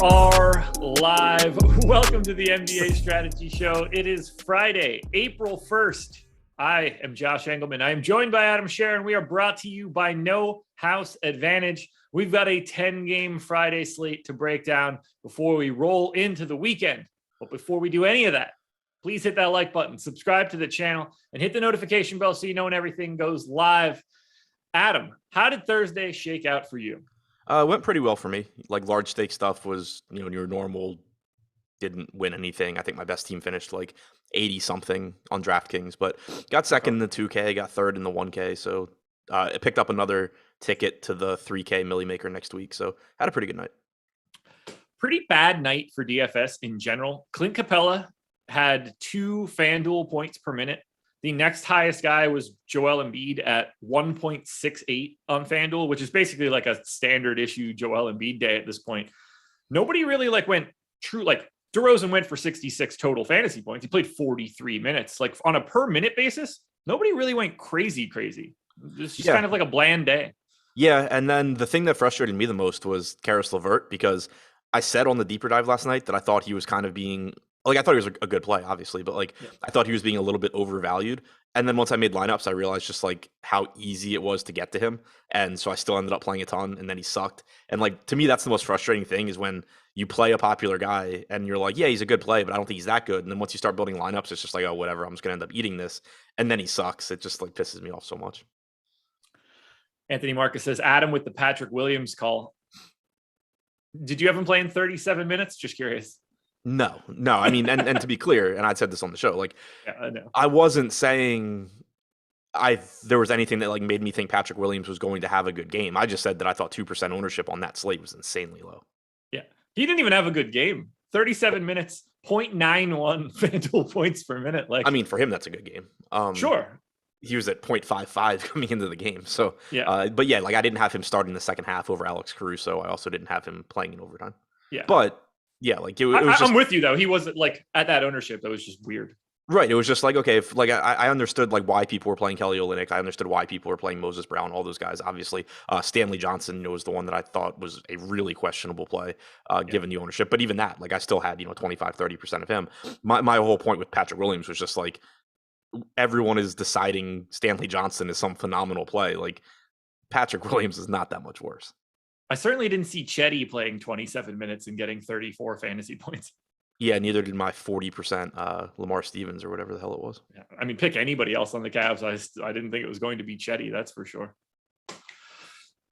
are live. Welcome to the NBA Strategy Show. It is Friday, April 1st. I am Josh Engelman. I am joined by Adam Scherer, and we are brought to you by No House Advantage. We've got a 10-game Friday slate to break down before we roll into the weekend. But before we do any of that, please hit that like button, subscribe to the channel, and hit the notification bell so you know when everything goes live. Adam, how did Thursday shake out for you? It went pretty well for me. Like large stake stuff was, your normal, didn't win anything. I think my best team finished like 80 something on DraftKings, but got second in the 2K, got third in the 1K. So it picked up another ticket to the 3K Millie Maker next week. So had a pretty good night. Pretty bad night for DFS in general. Clint Capella had 2 FanDuel points per minute. The next highest guy was Joel Embiid at 1.68 on FanDuel, which is basically like a standard issue Joel Embiid day at this point. Nobody really went true. DeRozan went for 66 total fantasy points. He played 43 minutes. Like on a per minute basis, nobody really went crazy. It's just kind of like a bland day. Yeah, and then the thing that frustrated me the most was Caris LeVert, because I said on the deeper dive last night that I thought he was kind of being I thought he was a good play, obviously, but I thought he was being a little bit overvalued. And then once I made lineups, I realized just how easy it was to get to him. And so I still ended up playing a ton, and then he sucked. And to me, that's the most frustrating thing is when you play a popular guy and you're like, yeah, he's a good play, but I don't think he's that good. And then once you start building lineups, it's just like, oh, whatever, I'm just going to end up eating this. And then he sucks. It just pisses me off so much. Anthony Marcus says, Adam with the Patrick Williams call. Did you have him playing 37 minutes? Just curious. No. I mean, and to be clear, and I said this on the show, I know. I wasn't saying there was anything that made me think Patrick Williams was going to have a good game. I just said that I thought 2% ownership on that slate was insanely low. Yeah. He didn't even have a good game. 37 minutes, 0.91 FanDuel points per minute. I mean, for him, that's a good game. Sure. He was at 0.55 coming into the game. So, yeah. But yeah, I didn't have him starting the second half over Alex Caruso. I also didn't have him playing in overtime. Yeah. But yeah, it was just, I'm with you though. He wasn't at that ownership. That was just weird. Right. It was just okay. If, I understood why people were playing Kelly Olynyk. I understood why people were playing Moses Brown. All those guys, obviously. Stanley Johnson was the one that I thought was a really questionable play, given the ownership. But even that, I still had 25-30% of him. My whole point with Patrick Williams was just everyone is deciding Stanley Johnson is some phenomenal play. Patrick Williams is not that much worse. I certainly didn't see Chetty playing 27 minutes and getting 34 fantasy points. Yeah, neither did my 40% Lamar Stevens or whatever the hell it was. Yeah, I mean, pick anybody else on the Cavs. I didn't think it was going to be Chetty, that's for sure.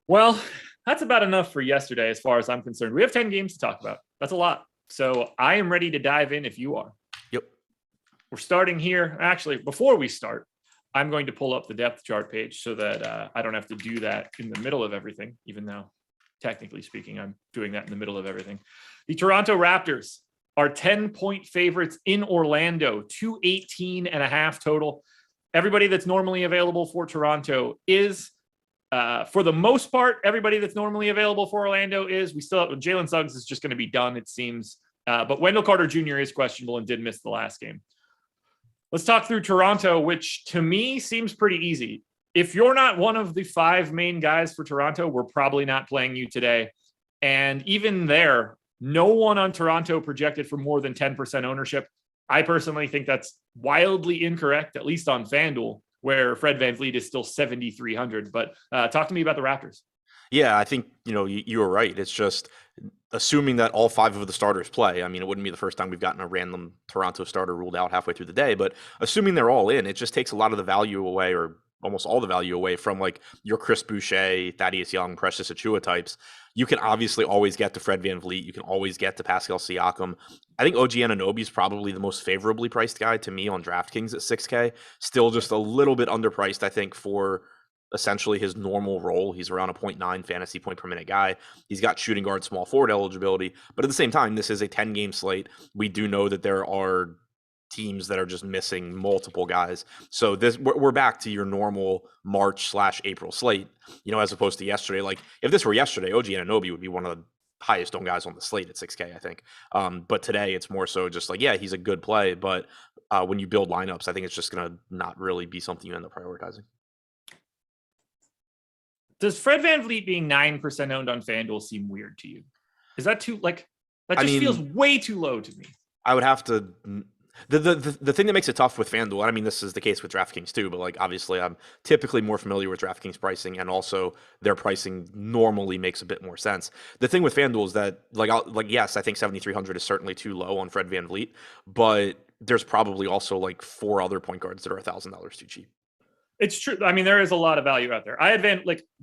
Well, that's about enough for yesterday as far as I'm concerned. We have 10 games to talk about. That's a lot. So I am ready to dive in if you are. Yep. We're starting here. Actually, before we start, I'm going to pull up the depth chart page so that I don't have to do that in the middle of everything, even though technically speaking, I'm doing that in the middle of everything. The Toronto Raptors are 10-point favorites in Orlando, 218.5 total. Everybody that's normally available for Toronto is, for the most part, everybody that's normally available for Orlando is. We still have Jalen Suggs is just going to be done, it seems. But Wendell Carter Jr. is questionable and did miss the last game. Let's talk through Toronto, which to me seems pretty easy. If you're not one of the 5 main guys for Toronto, we're probably not playing you today. And even there, no one on Toronto projected for more than 10% ownership. I personally think that's wildly incorrect, at least on FanDuel, where Fred VanVleet is still 7,300. But talk to me about the Raptors. Yeah, I think, you were right. It's just assuming that all 5 of the starters play. I mean, it wouldn't be the first time we've gotten a random Toronto starter ruled out halfway through the day, but assuming they're all in, it just takes a lot of the value away, or almost all the value away from your Chris Boucher, Thaddeus Young, Precious Achiuwa types. You can obviously always get to Fred VanVleet. You can always get to Pascal Siakam. I think OG Anunoby is probably the most favorably priced guy to me on DraftKings at 6K. Still just a little bit underpriced, I think, for essentially his normal role. He's around a 0.9 fantasy point per minute guy. He's got shooting guard, small forward eligibility. But at the same time, this is a 10-game slate. We do know that there are teams that are just missing multiple guys. So we're back to your normal March/April slate, as opposed to yesterday. If this were yesterday, OG Anunoby would be one of the highest owned guys on the slate at 6K, I think. But today it's more so just he's a good play. But when you build lineups, I think it's just going to not really be something you end up prioritizing. Does Fred VanVleet being 9% owned on FanDuel seem weird to you? Is that too That I just feels mean, way too low to me. I would have to. The thing that makes it tough with FanDuel, and I mean this is the case with DraftKings too, but like obviously I'm typically more familiar with DraftKings pricing, and also their pricing normally makes a bit more sense. The thing with FanDuel is that yes, I think 7,300 is certainly too low on Fred VanVleet, but there's probably also like 4 other point guards that are $1,000 too cheap. It's true. I mean, there is a lot of value out there. I had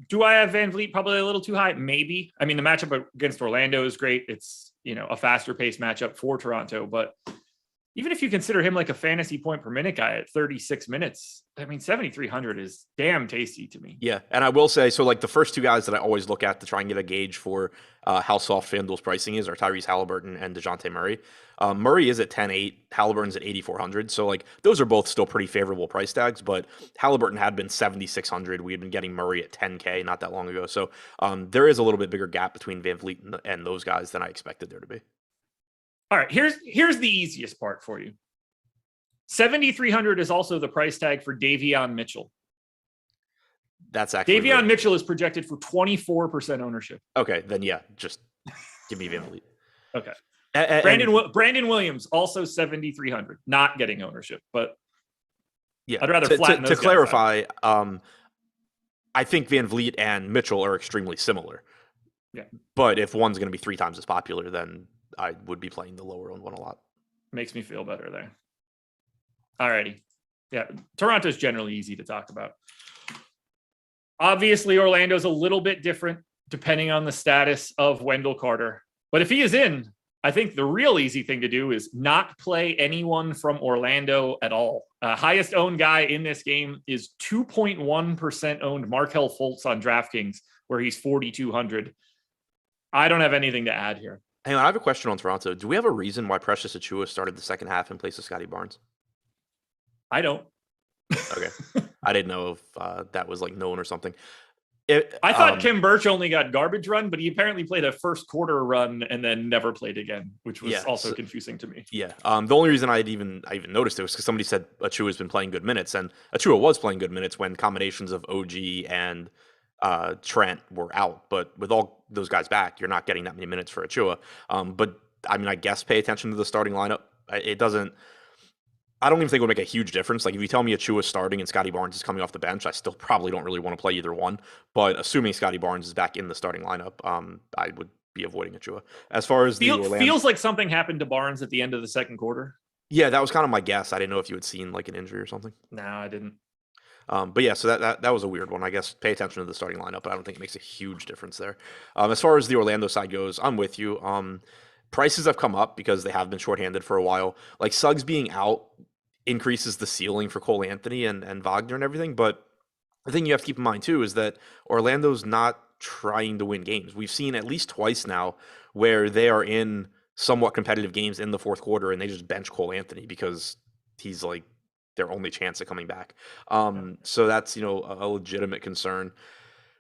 do I have VanVleet probably a little too high? Maybe. I mean, the matchup against Orlando is great. It's, a faster paced matchup for Toronto, but even if you consider him like a fantasy point per minute guy at 36 minutes, I mean, 7,300 is damn tasty to me. Yeah, and I will say, so like the first 2 guys that I always look at to try and get a gauge for how soft FanDuel's pricing is are Tyrese Halliburton and DeJounte Murray. Murray is at 10.8, Halliburton's at 8,400. So like those are both still pretty favorable price tags, but Halliburton had been 7,600. We had been getting Murray at 10K not that long ago. So there is a little bit bigger gap between VanVleet and those guys than I expected there to be. All right, here's the easiest part for you. 7,300 is also the price tag for Davion Mitchell. That's actually Davion Mitchell is projected for 24% ownership. Okay, then yeah, just give me VanVleet. Okay. Brandon Williams also 7,300, not getting ownership, but yeah, I'd rather flatten those to guys clarify. I think VanVleet and Mitchell are extremely similar. Yeah, but if one's going to be 3 times as popular, then I would be playing the lower owned one a lot. Makes me feel better there. All righty. Yeah, Toronto's generally easy to talk about. Obviously, Orlando's a little bit different depending on the status of Wendell Carter. But if he is in, I think the real easy thing to do is not play anyone from Orlando at all. Highest owned guy in this game is 2.1% owned Markelle Fultz on DraftKings, where he's 4,200. I don't have anything to add here. Hang on, I have a question on Toronto. Do we have a reason why Precious Achiuwa started the second half in place of Scotty Barnes? I don't. Okay. I didn't know if that was like known or something. I thought Kim Birch only got garbage run, but he apparently played a first quarter run and then never played again, which was also confusing to me. Yeah. The only reason I even noticed it was because somebody said Achiuwa's been playing good minutes, and Achiuwa was playing good minutes when combinations of OG and Trent were out. But with all those guys back, you're not getting that many minutes for Achiuwa. But I mean, I guess pay attention to the starting lineup. It doesn't. I don't even think it would make a huge difference. Like if you tell me Achiuwa is starting and Scotty Barnes is coming off the bench, I still probably don't really want to play either one. But assuming Scotty Barnes is back in the starting lineup, I would be avoiding Achiuwa. As far as feels like something happened to Barnes at the end of the second quarter. Yeah, that was kind of my guess. I didn't know if you had seen like an injury or something. No, I didn't. But yeah, so that was a weird one. I guess pay attention to the starting lineup, but I don't think it makes a huge difference there. As far as the Orlando side goes, I'm with you. Prices have come up because they have been shorthanded for a while. Like Suggs being out increases the ceiling for Cole Anthony and Wagner and everything. But the thing you have to keep in mind too is that Orlando's not trying to win games. We've seen at least twice now where they are in somewhat competitive games in the fourth quarter and they just bench Cole Anthony because he's like their only chance at coming back. So that's, a legitimate concern.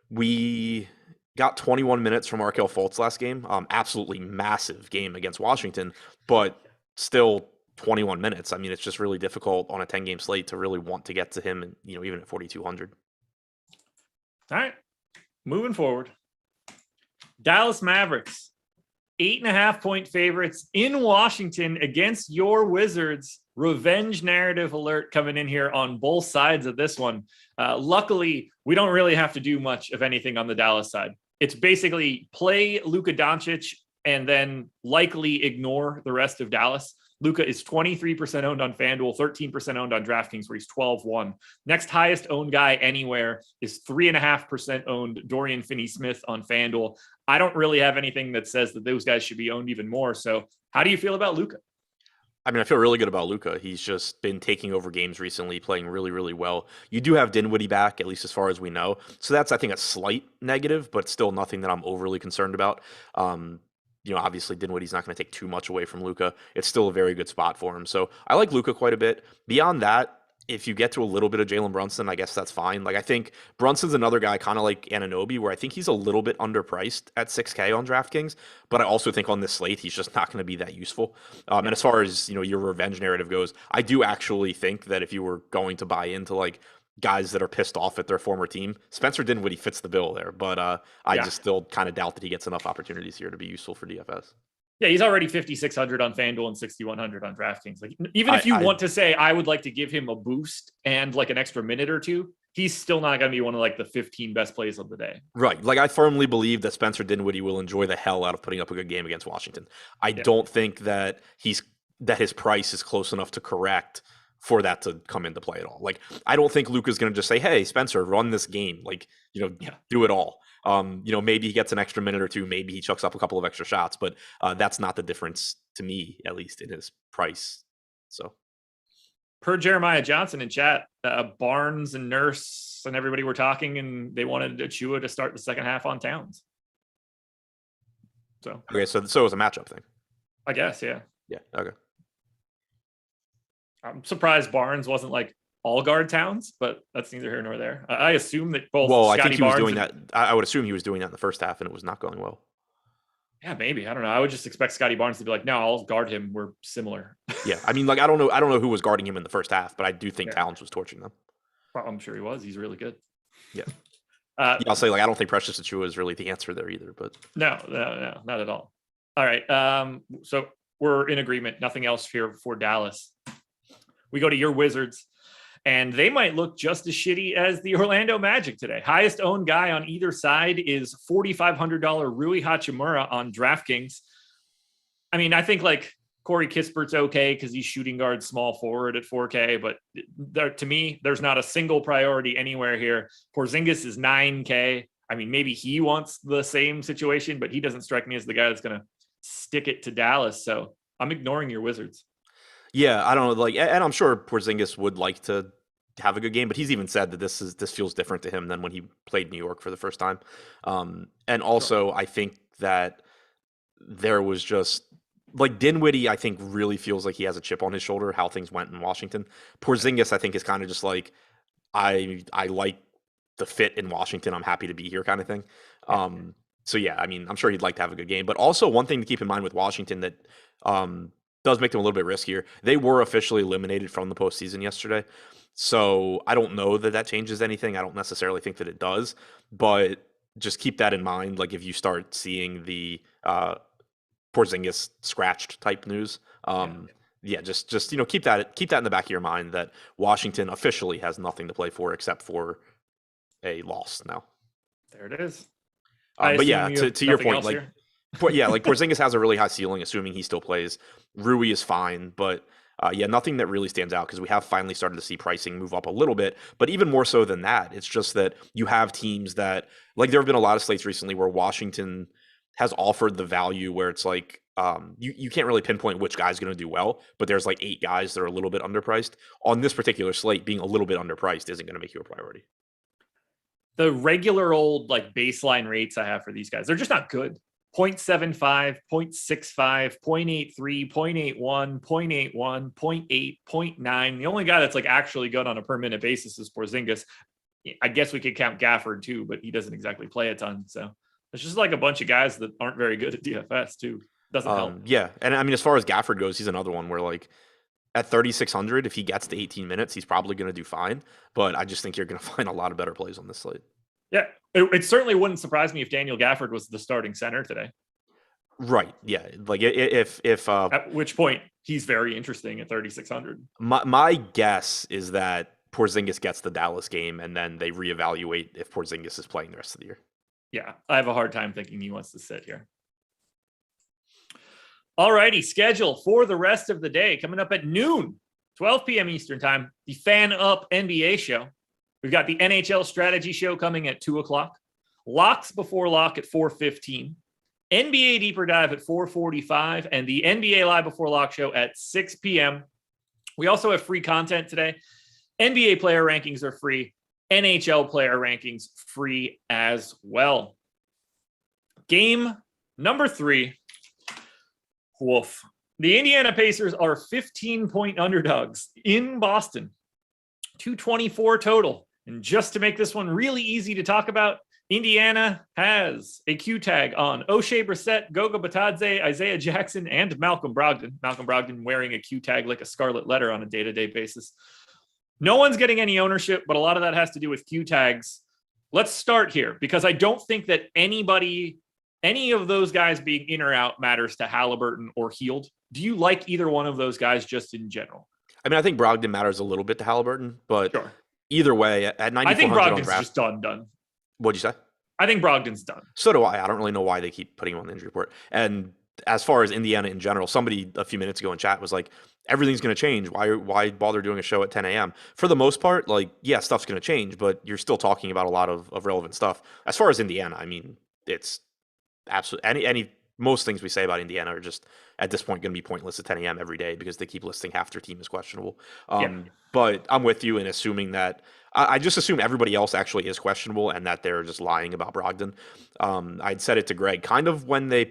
We got 21 minutes from Markelle Fultz last game. Absolutely massive game against Washington, but still 21 minutes. I mean, it's just really difficult on a 10-game slate to really want to get to him, and even at 4,200. All right, moving forward. Dallas Mavericks, 8.5-point favorites in Washington against your Wizards. Revenge narrative alert coming in here on both sides of this one. Luckily, we don't really have to do much of anything on the Dallas side. It's basically play Luka Doncic and then likely ignore the rest of Dallas. Luka is 23% owned on FanDuel, 13% owned on DraftKings, where he's 12-1. Next highest owned guy anywhere is 3.5% owned Dorian Finney-Smith on FanDuel. I don't really have anything that says that those guys should be owned even more. So how do you feel about Luka? I mean, I feel really good about Luka. He's just been taking over games recently, playing really, really well. You do have Dinwiddie back, at least as far as we know. So that's, I think, a slight negative, but still nothing that I'm overly concerned about. Obviously Dinwiddie's not going to take too much away from Luka. It's still a very good spot for him. So I like Luka quite a bit. Beyond that, if you get to a little bit of Jalen Brunson, I guess that's fine. Like I think Brunson's another guy kind of like Anunoby, where I think he's a little bit underpriced at 6K on DraftKings, but I also think on this slate, he's just not going to be that useful. And as far as, your revenge narrative goes, I do actually think that if you were going to buy into like guys that are pissed off at their former team, Spencer Dinwiddie fits the bill there, but I just still kind of doubt that he gets enough opportunities here to be useful for DFS. Yeah, he's already 5,600 on FanDuel and 6,100 on DraftKings. Like, even if you want to say I would like to give him a boost and like an extra minute or two, he's still not going to be one of like the 15 best plays of the day. Right. Like, I firmly believe that Spencer Dinwiddie will enjoy the hell out of putting up a good game against Washington. I don't think that his price is close enough to correct for that to come into play at all. Like, I don't think Luka's going to just say, "Hey, Spencer, run this game." Like, do it all. Maybe he gets an extra minute or two. Maybe he chucks up a couple of extra shots, but that's not the difference to me, at least in his price. So, per Jeremiah Johnson in chat, Barnes and Nurse and everybody were talking, and they wanted Achua to start the second half on Towns. So okay, so it was a matchup thing, I guess. Yeah. Okay. I'm surprised Barnes wasn't like all guard Towns, but that's neither here nor there. I assume that both. Well, Scotty I think he Barnes was doing that. I would assume he was doing that in the first half, and it was not going well. Yeah, maybe. I don't know. I would just expect Scotty Barnes to be like, "No, I'll guard him. We're similar." Yeah, I mean, like, I don't know who was guarding him in the first half, but I do think Towns was torching them. Well, I'm sure he was. He's really good. Yeah. I'll say, like, I don't think Precious Achua is really the answer there either. But no, not at all. All right. So we're in agreement. Nothing else here for Dallas. We go to your Wizards, and they might look just as shitty as the Orlando Magic today. Highest owned guy on either side is $4,500 Rui Hachimura on DraftKings. I mean, I think like Corey Kispert's okay because he's shooting guard small forward at 4K, but to me, there's not a single priority anywhere here. Porzingis is 9K. I mean, maybe he wants the same situation, but he doesn't strike me as the guy that's going to stick it to Dallas. So I'm ignoring your Wizards. Yeah, I don't know. Like, and I'm sure Porzingis would like to have a good game, but he's even said that this feels different to him than when he played New York for the first time. And also, I think that there was just like Dinwiddie, I think really feels like he has a chip on his shoulder, how things went in Washington. Porzingis, I think, is kind of just like, I like the fit in Washington. I'm happy to be here kind of thing. So yeah, I mean, I'm sure he'd like to have a good game, but also one thing to keep in mind with Washington that, does make them a little bit riskier. They were officially eliminated from the postseason yesterday. So I don't know that changes anything. I don't necessarily think that it does, but just keep that in mind. Like, if you start seeing the Porzingis scratched type news, just keep that in the back of your mind that Washington officially has nothing to play for except for a loss now. There it is. But yeah, to your point, like, like Porzingis has a really high ceiling, assuming he still plays. Rui is fine, but nothing that really stands out because we have finally started to see pricing move up a little bit. But even more so than that, it's just that you have teams that, like, there have been a lot of slates recently where Washington has offered the value where it's like you can't really pinpoint which guy's going to do well, but there's like 8 guys that are a little bit underpriced. On this particular slate, being a little bit underpriced isn't going to make you a priority. The regular old like baseline rates I have for these guys, they're just not good. 0.75, 0.65, 0.83, 0.81, 0.81, 0.8, 0.9. The only guy that's like actually good on a per minute basis is Porzingis. I guess we could count Gafford too, but he doesn't exactly play a ton. So it's just like a bunch of guys that aren't very good at DFS too. Doesn't help. Yeah. And I mean, as far as Gafford goes, he's another one where like at 3,600, if he gets to 18 minutes, he's probably going to do fine. But I just think you're going to find a lot of better plays on this slate. Yeah, it certainly wouldn't surprise me if Daniel Gafford was the starting center today. Right. Yeah. Like if at which point he's very interesting at 3,600. My guess is that Porzingis gets the Dallas game and then they reevaluate if Porzingis is playing the rest of the year. Yeah, I have a hard time thinking he wants to sit here. All righty, schedule for the rest of the day coming up at noon, 12 p.m. Eastern time. The Fan Up NBA show. We've got the NHL strategy show coming at 2:00. Locks before lock at 4:15. NBA deeper dive at 4:45 and the NBA live before lock show at 6 p.m. We also have free content today. NBA player rankings are free. NHL player rankings free as well. Game number 3. Woof. The Indiana Pacers are 15-point underdogs in Boston. 224 total. And just to make this one really easy to talk about, Indiana has a Q tag on O'Shea Brissett, Goga Batadze, Isaiah Jackson, and Malcolm Brogdon. Malcolm Brogdon wearing a Q tag like a scarlet letter on a day-to-day basis. No one's getting any ownership, but a lot of that has to do with Q tags. Let's start here because I don't think that anybody any of those guys being in or out matters to Halliburton or Hield. Do you like either one of those guys just in general? I mean, I think Brogdon matters a little bit to Halliburton, but Sure. either way, at I think 9,400 on Brogdon's draft, just done. what'd you say? I think Brogdon's done. So do I. I don't really know why they keep putting him on the injury report. And as far as Indiana in general, somebody a few minutes ago in chat was like, everything's going to change. Why bother doing a show at 10 a.m.? For the most part, like, yeah, stuff's going to change, but you're still talking about a lot of relevant stuff. As far as Indiana, I mean, it's absolutely most things we say about Indiana are just at this point going to be pointless at 10 a.m. every day because they keep listing half their team as questionable. But I'm with you in assuming that I just assume everybody else actually is questionable and that they're just lying about Brogdon. I'd said it to Greg kind of when they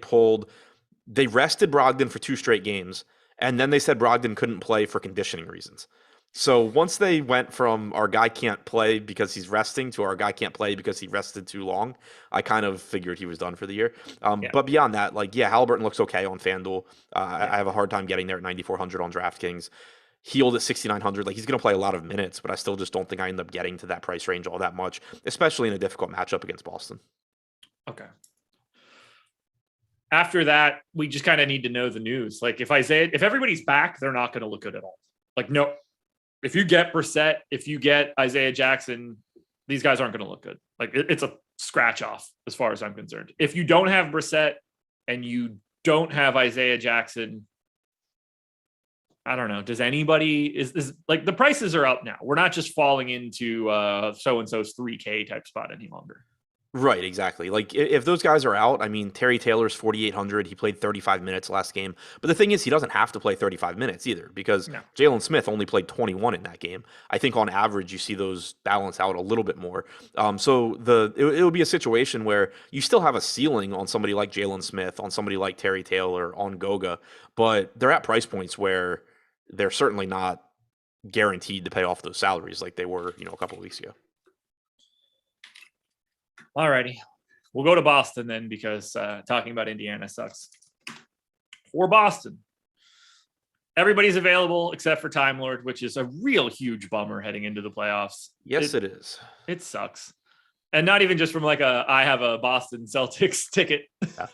rested Brogdon for 2 straight games, and then they said Brogdon couldn't play for conditioning reasons. So once they went from our guy can't play because he's resting to our guy can't play because he rested too long, I kind of figured he was done for the year. But beyond that, like, yeah, Halliburton looks okay on FanDuel. I have a hard time getting there at 9,400 on DraftKings. Hield at 6,900. Like, he's going to play a lot of minutes, but I still just don't think I end up getting to that price range all that much, especially in a difficult matchup against Boston. Okay. After that, we just kind of need to know the news. Like, if everybody's back, they're not going to look good at all. Like, no. If you get Brissett, if you get Isaiah Jackson, these guys aren't going to look good. Like, it's a scratch off as far as I'm concerned. If you don't have Brissett and you don't have Isaiah Jackson, I don't know. Does anybody is like the prices are up now? We're not just falling into so-and-so's 3K type spot any longer. Right, exactly. Like, if those guys are out, I mean, Terry Taylor's 4,800. He played 35 minutes last game. But the thing is, he doesn't have to play 35 minutes either because Jalen Smith only played 21 in that game. I think on average, you see those balance out a little bit more. So it'll be a situation where you still have a ceiling on somebody like Jalen Smith, on somebody like Terry Taylor, on Goga, but they're at price points where they're certainly not guaranteed to pay off those salaries like they were, a couple of weeks ago. All righty. We'll go to Boston then because talking about Indiana sucks. For Boston, everybody's available except for Time Lord, which is a real huge bummer heading into the playoffs. Yes, it is. It sucks. And not even just from like I have a Boston Celtics ticket.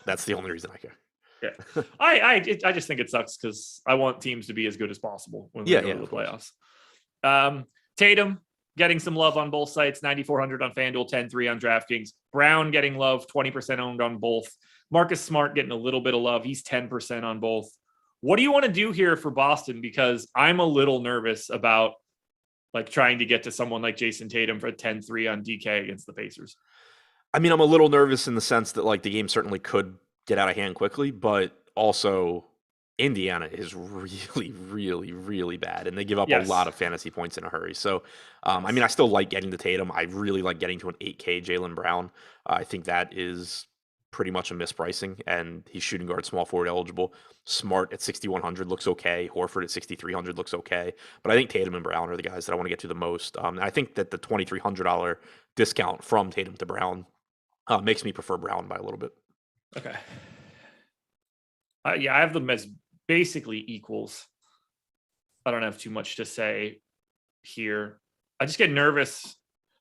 That's the only reason I care. Yeah. I just think it sucks because I want teams to be as good as possible when we go to the playoffs. Tatum getting some love on both sites, 9,400 on FanDuel, 10-3 on DraftKings. Brown getting love, 20% owned on both. Marcus Smart getting a little bit of love. He's 10% on both. What do you want to do here for Boston? Because I'm a little nervous about like trying to get to someone like Jason Tatum for 10-3 on DK against the Pacers. I mean, I'm a little nervous in the sense that like the game certainly could get out of hand quickly, but also Indiana is really, really, really bad, and they give up a lot of fantasy points in a hurry. So, I mean, I still like getting to Tatum. I really like getting to an 8K Jaylen Brown. I think that is pretty much a mispricing, and he's shooting guard, small forward eligible. Smart at 6,100 looks okay. Horford at 6,300 looks okay. But I think Tatum and Brown are the guys that I want to get to the most. And I think that the $2,300 discount from Tatum to Brown makes me prefer Brown by a little bit. Okay. I have them as basically equals. I don't have too much to say here. I just get nervous.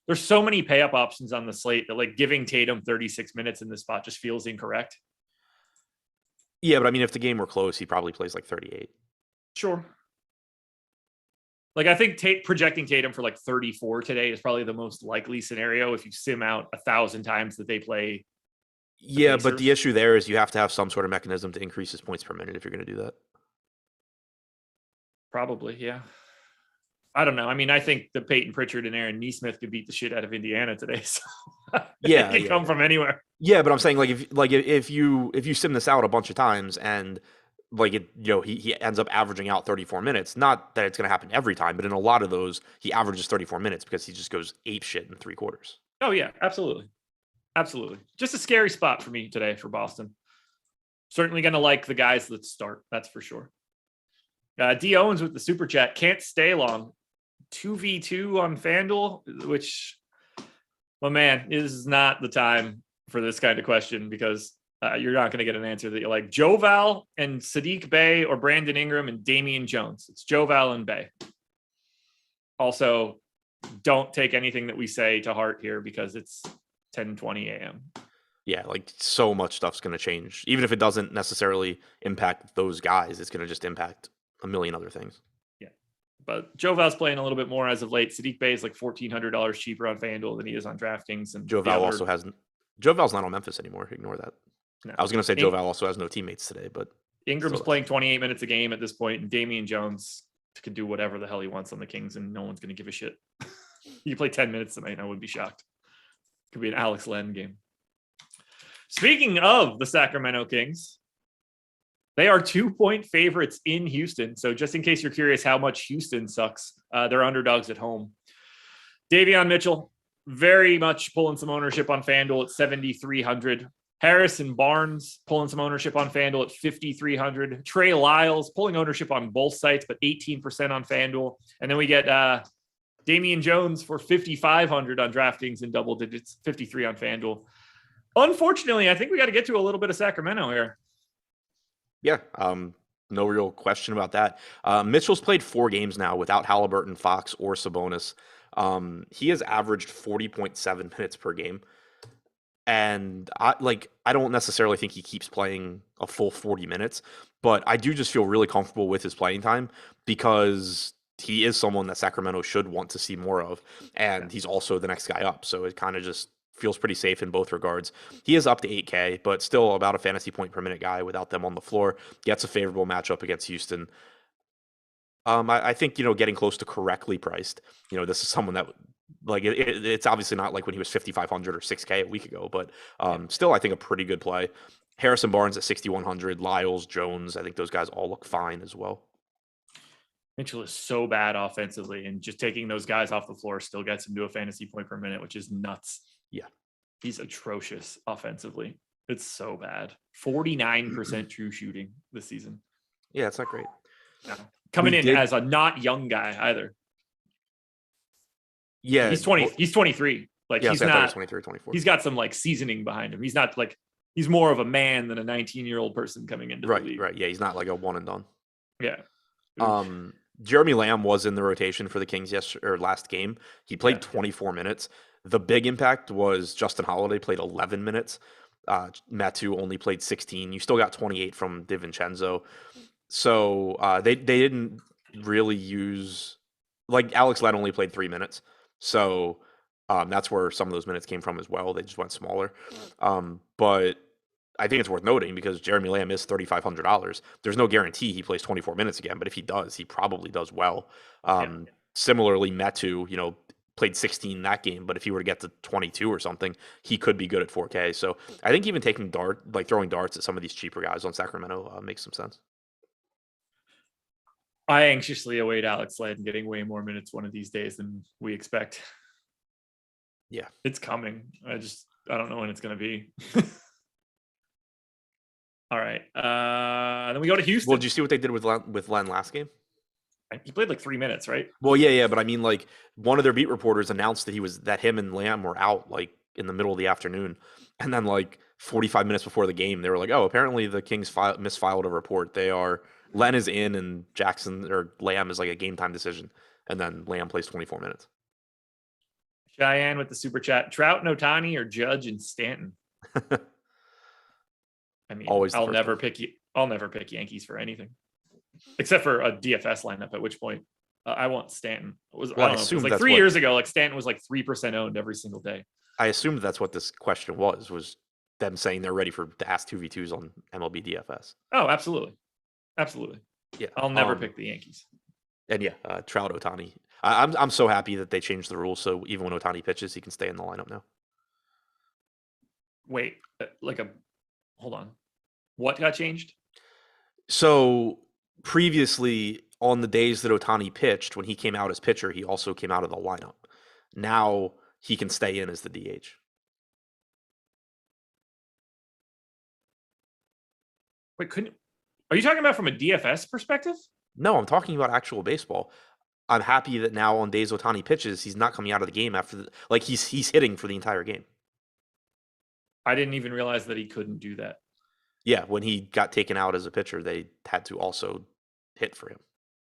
There's so many pay up options on the slate that like giving Tatum 36 minutes in this spot just feels incorrect. Yeah, but I mean, if the game were close, he probably plays like 38. Sure. Like, I think projecting Tatum for like 34 today is probably the most likely scenario if you sim out 1,000 times that they play. Yeah, but the issue there is you have to have some sort of mechanism to increase his points per minute if you're going to do that. Probably, yeah. I don't know. I mean, I think that Peyton Pritchard and Aaron Nesmith could beat the shit out of Indiana today. So yeah, it can come from anywhere. Yeah, but I'm saying if you sim this out a bunch of times and like it, he ends up averaging out 34 minutes. Not that it's going to happen every time, but in a lot of those, he averages 34 minutes because he just goes ape shit in 3 quarters. Oh yeah, absolutely. Absolutely. Just a scary spot for me today for Boston. Certainly going to like the guys that start. That's for sure. D. Owens with the super chat. Can't stay long. 2v2 on FanDuel, which, my man, is not the time for this kind of question because you're not going to get an answer that you like. Joe Val and Sadiq Bey or Brandon Ingram and Damian Jones. It's Joe Val and Bey. Also, don't take anything that we say to heart here because it's 10:20 a.m. Yeah, like so much stuff's going to change. Even if it doesn't necessarily impact those guys, it's going to just impact a million other things. Yeah. But Joe Val's playing a little bit more as of late. Sadiq Bey is like $1,400 cheaper on FanDuel than he is on DraftKings. And Joe Val also has Joe Val's not on Memphis anymore. Ignore that. no. I was going to say Joe Val also has no teammates today, but Ingram's playing 28 minutes a game at this point, and Damian Jones could do whatever the hell he wants on the Kings, and no one's going to give a shit. You play 10 minutes tonight, I wouldn't be shocked. Could be an Alex Len game. Speaking of the Sacramento Kings, they are 2-point favorites in Houston. So just in case you're curious how much Houston sucks, they're underdogs at home. Davion Mitchell, very much pulling some ownership on FanDuel at 7,300. Harrison Barnes pulling some ownership on FanDuel at 5,300. Trey Lyles pulling ownership on both sites, but 18% on FanDuel. And then we get Damian Jones for 5,500 on DraftKings in double digits, 53 on FanDuel. Unfortunately, I think we got to get to a little bit of Sacramento here. Yeah, no real question about that. Mitchell's played 4 games now without Halliburton, Fox, or Sabonis. He has averaged 40.7 minutes per game. And I don't necessarily think he keeps playing a full 40 minutes, but I do just feel really comfortable with his playing time because he is someone that Sacramento should want to see more of. And he's also the next guy up. So it kind of just feels pretty safe in both regards. He is up to 8K, but still about a fantasy point per minute guy without them on the floor. Gets a favorable matchup against Houston. I think, getting close to correctly priced, this is someone that it's obviously not like when he was 5,500 or 6K a week ago, but still, I think a pretty good play. Harrison Barnes at 6,100, Lyles, Jones. I think those guys all look fine as well. Mitchell is so bad offensively, and just taking those guys off the floor still gets him to a fantasy point per minute, which is nuts. Yeah. He's atrocious offensively. It's so bad. 49% true shooting this season. Yeah, it's not great. No. Coming in as a not young guy either. Yeah. He's 20. He's 23. Like, he's not 23, 24. He's got some like seasoning behind him. He's not like, he's more of a man than a 19-year-old person coming into the league. Right. Yeah. He's not like a one and done. Yeah. Jeremy Lamb was in the rotation for the Kings last game. He played 24 minutes. The big impact was Justin Holiday played 11 minutes. Matu only played 16. You still got 28 from DiVincenzo. So they didn't really use, like, Alex Len only played 3 minutes. So that's where some of those minutes came from as well. They just went smaller. But I think it's worth noting because Jeremy Lamb is $3,500. There's no guarantee he plays 24 minutes again, but if he does, he probably does well. Similarly, Metu, played 16 that game, but if he were to get to 22 or something, he could be good at 4K. So I think even throwing darts at some of these cheaper guys on Sacramento makes some sense. I anxiously await Alex Len getting way more minutes one of these days than we expect. Yeah, it's coming. I don't know when it's going to be. All right. Then we go to Houston. Well, did you see what they did with Len last game? He played like 3 minutes, right? Well, yeah. But I mean, like, one of their beat reporters announced that him and Lamb were out like in the middle of the afternoon. And then like 45 minutes before the game, they were like, oh, apparently the Kings misfiled a report. Len is in and Lamb is like a game time decision. And then Lamb plays 24 minutes. Cheyenne with the super chat. Trout and Ohtani or Judge and Stanton? I mean, I'll never pick Yankees for anything, except for a DFS lineup. At which point, I want Stanton. It was like 3 years ago. Like, Stanton was like 3% owned every single day. I assumed that's what this question was them saying they're ready to ask 2v2s on MLB DFS. Oh, absolutely. Yeah, I'll never pick the Yankees. And Trout, Ohtani. I'm so happy that they changed the rules so even when Ohtani pitches, he can stay in the lineup now. Wait, hold on. What got changed? So previously, on the days that Ohtani pitched, when he came out as pitcher, he also came out of the lineup. Now he can stay in as the DH. Wait, are you talking about from a DFS perspective? No, I'm talking about actual baseball. I'm happy that now on days Ohtani pitches, he's not coming out of the game he's hitting for the entire game. I didn't even realize that he couldn't do that. Yeah, when he got taken out as a pitcher, they had to also hit for him.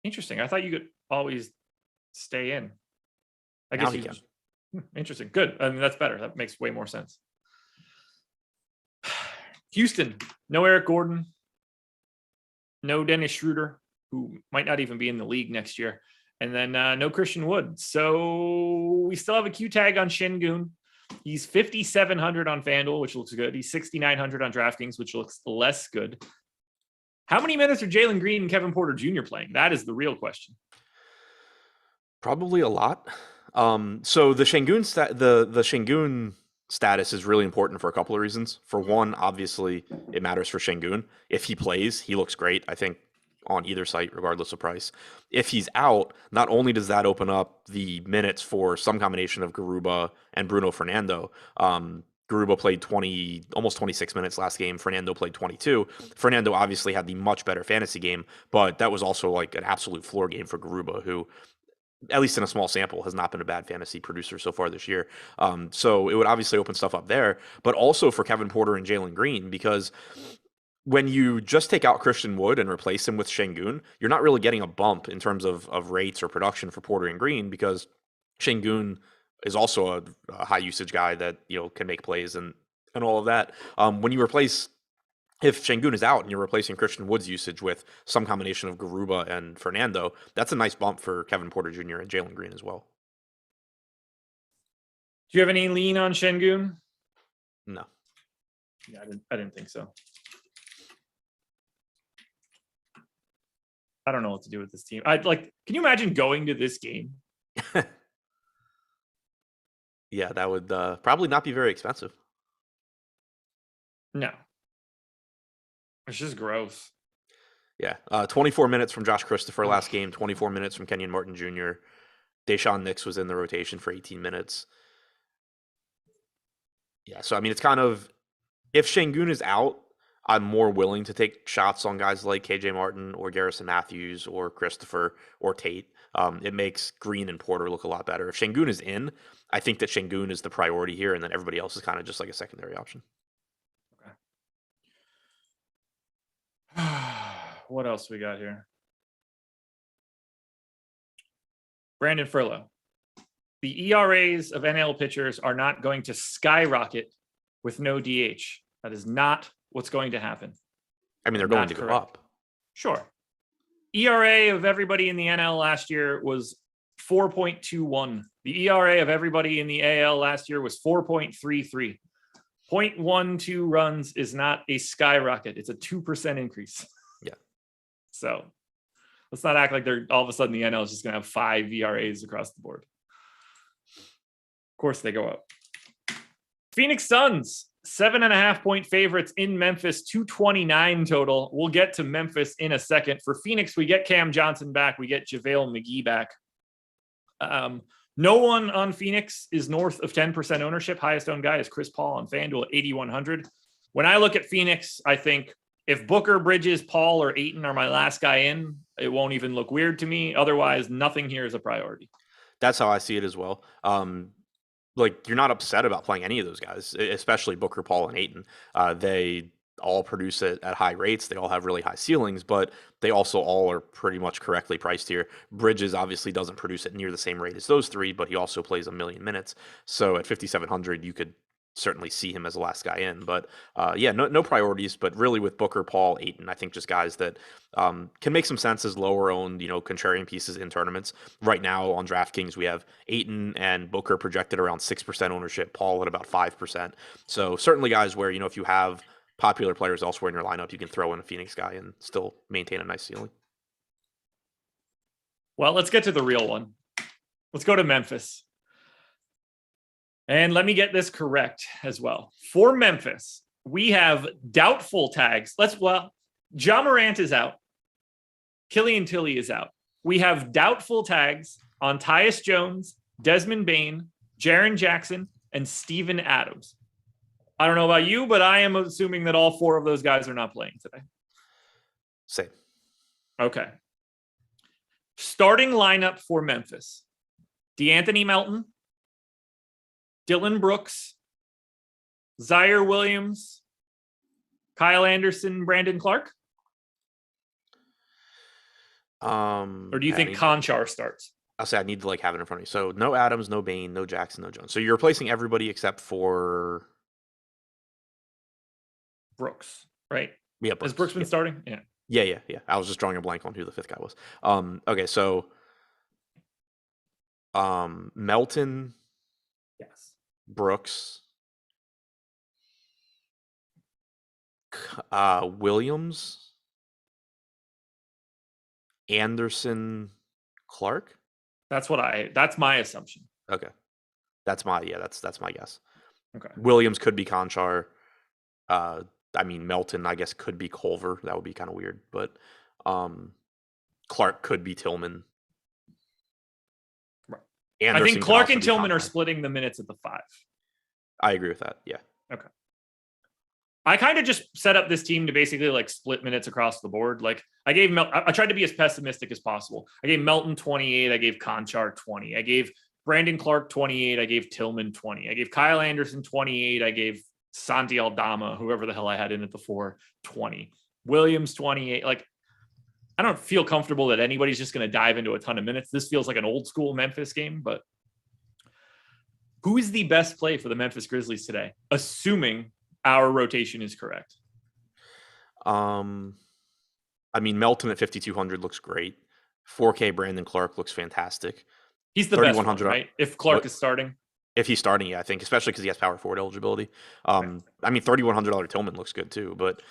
Interesting. I thought you could always stay in. I guess he can. Interesting. Good. I mean, that's better. That makes way more sense. Houston, no Eric Gordon, no Dennis Schroeder, who might not even be in the league next year, and then no Christian Wood. So we still have a Q tag on Şengün. He's 5,700 on FanDuel, which looks good. He's 6,900 on DraftKings, which looks less good. How many minutes are Jalen Green and Kevin Porter Jr. playing? That is the real question. Probably a lot. So the Şengün status is really important for a couple of reasons. For one, obviously, it matters for Şengün. If he plays, he looks great, I think, on either site, regardless of price. If he's out, not only does that open up the minutes for some combination of Garuba and Bruno Fernando. Garuba played almost 26 minutes last game. Fernando played 22. Fernando obviously had the much better fantasy game, but that was also like an absolute floor game for Garuba, who, at least in a small sample, has not been a bad fantasy producer so far this year. So it would obviously open stuff up there, but also for Kevin Porter and Jalen Green, because when you just take out Christian Wood and replace him with Şengün, you're not really getting a bump in terms of rates or production for Porter and Green, because Şengün is also a high usage guy that, you know, can make plays and all of that. When you replace, if Şengün is out and you're replacing Christian Wood's usage with some combination of Garuba and Fernando, that's a nice bump for Kevin Porter Jr. and Jalen Green as well. Do you have any lean on Şengün? No. Yeah, I didn't think so. I don't know what to do with this team. Can you imagine going to this game? Yeah, that would probably not be very expensive. No. It's just gross. Yeah. 24 minutes from Josh Christopher last game, 24 minutes from Kenyon Martin Jr. Deshaun Nix was in the rotation for 18 minutes. Yeah, so I mean, it's kind of, if Şengün is out, I'm more willing to take shots on guys like KJ Martin or Garrison Matthews or Christopher or Tate. It makes Green and Porter look a lot better. If Şengün is in, I think that Şengün is the priority here, and then everybody else is kind of just like a secondary option. Okay. What else we got here? Brandon Furlow. The ERAs of NL pitchers are not going to skyrocket with no DH. That is not what's going to happen. I mean, they're going to go up. Sure. ERA of everybody in the NL last year was 4.21. The ERA of everybody in the AL last year was 4.33. 0.12 runs is not a skyrocket. It's a 2% increase. Yeah. So let's not act like they're all of a sudden the NL is just going to have 5 ERAs across the board. Of course they go up. Phoenix Suns, 7.5-point favorites in Memphis, 229 total. We'll get to Memphis in a second. For Phoenix, we get Cam Johnson back. We get JaVale McGee back. No one on Phoenix is north of 10% ownership. Highest owned guy is Chris Paul on FanDuel at 8,100. When I look at Phoenix, I think if Booker, Bridges, Paul, or Ayton are my last guy in, it won't even look weird to me. Otherwise, nothing here is a priority. That's how I see it as well. Like, you're not upset about playing any of those guys, especially Booker, Paul, and Ayton. They all produce at high rates. They all have really high ceilings, but they also all are pretty much correctly priced here. Bridges obviously doesn't produce at near the same rate as those three, but he also plays 1 million minutes. So at 5,700, you could certainly see him as the last guy in. But yeah, no priorities, but really with Booker, Paul, Ayton, I think just guys that can make some sense as lower owned, contrarian pieces in tournaments. Right now on DraftKings, we have Ayton and Booker projected around 6% ownership, Paul at about 5%. So certainly guys where, if you have popular players elsewhere in your lineup, you can throw in a Phoenix guy and still maintain a nice ceiling. Well, let's get to the real one. Let's go to Memphis. And let me get this correct as well. For Memphis, we have doubtful tags. Ja Morant is out. Killian Tilly is out. We have doubtful tags on Tyus Jones, Desmond Bane, Jaren Jackson, and Steven Adams. I don't know about you, but I am assuming that all 4 of those guys are not playing today. Same. Okay. Starting lineup for Memphis. DeAnthony Melton, Dylan Brooks, Zaire Williams, Kyle Anderson, Brandon Clark? Or do you think Conchar starts? I'll say I need to have it in front of you. So no Adams, no Bane, no Jackson, no Jones. So you're replacing everybody except for Brooks, right? Yeah, Has Brooks been starting? Yeah. Yeah. I was just drawing a blank on who the fifth guy was. Okay, so Melton, Yes. Brooks, Williams, Anderson, Clark. That's my assumption. Okay, that's my guess. Okay. Williams could be Conchar. I mean Melton, I guess, could be Culver. That would be kind of weird, but Clark could be Tillman. Right. Anderson I think Clark and be Tillman are Conchar. splitting the minutes at the 5. I agree with that. Yeah. Okay. I kind of just set up this team to basically like split minutes across the board. Like I tried to be as pessimistic as possible. I gave Melton 28. I gave Conchar 20. I gave Brandon Clark 28. I gave Tillman 20. I gave Kyle Anderson 28. I gave Santi Aldama, whoever the hell I had in at the 4, 20. Williams 28. Like I don't feel comfortable that anybody's just going to dive into a ton of minutes. This feels like an old school Memphis game, but who is the best play for the Memphis Grizzlies today? Assuming our rotation is correct. I mean, Melton at 5,200 looks great. 4K Brandon Clark looks fantastic. He's the best one, right? If Clark is starting. If he's starting, yeah, I think, especially because he has power forward eligibility. I mean, $3,100 Tillman looks good too, but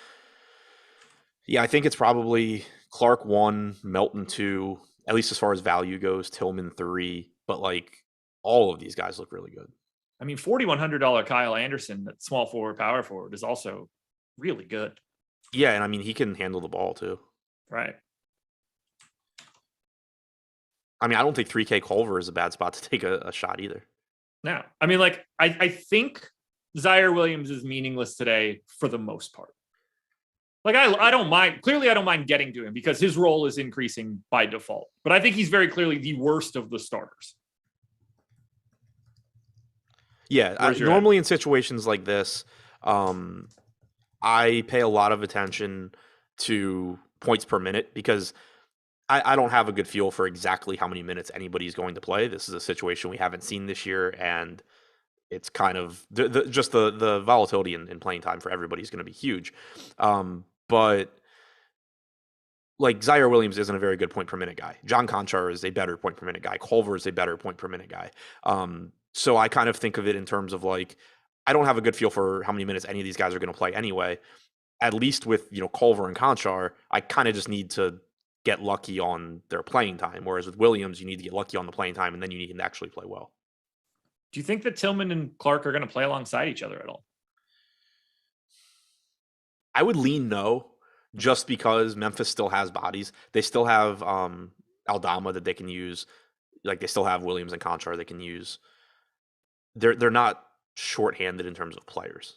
yeah, I think it's probably Clark 1, Melton 2, at least as far as value goes, Tillman 3, but like all of these guys look really good. I mean, $4,100 Kyle Anderson, that small forward, power forward, is also really good. Yeah, and I mean, he can handle the ball too. Right. I mean, I don't think 3K Culver is a bad spot to take a shot either. No. I mean, like, I think Zaire Williams is meaningless today for the most part. Like, I don't mind. Clearly, I don't mind getting to him because his role is increasing by default. But I think he's very clearly the worst of the starters. Yeah, normally in situations like this, I pay a lot of attention to points per minute because I don't have a good feel for exactly how many minutes anybody's going to play. This is a situation we haven't seen this year, and it's kind of just the volatility in playing time for everybody is going to be huge. But like Zaire Williams isn't a very good point per minute guy. John Conchar is a better point per minute guy. Culver is a better point per minute guy. So I kind of think of it in terms of like, I don't have a good feel for how many minutes any of these guys are going to play anyway. At least with, Culver and Conchar, I kind of just need to get lucky on their playing time. Whereas with Williams, you need to get lucky on the playing time and then you need to actually play well. Do you think that Tillman and Clark are going to play alongside each other at all? I would lean no, just because Memphis still has bodies. They still have Aldama that they can use. Like they still have Williams and Conchar they can use. They're not shorthanded in terms of players.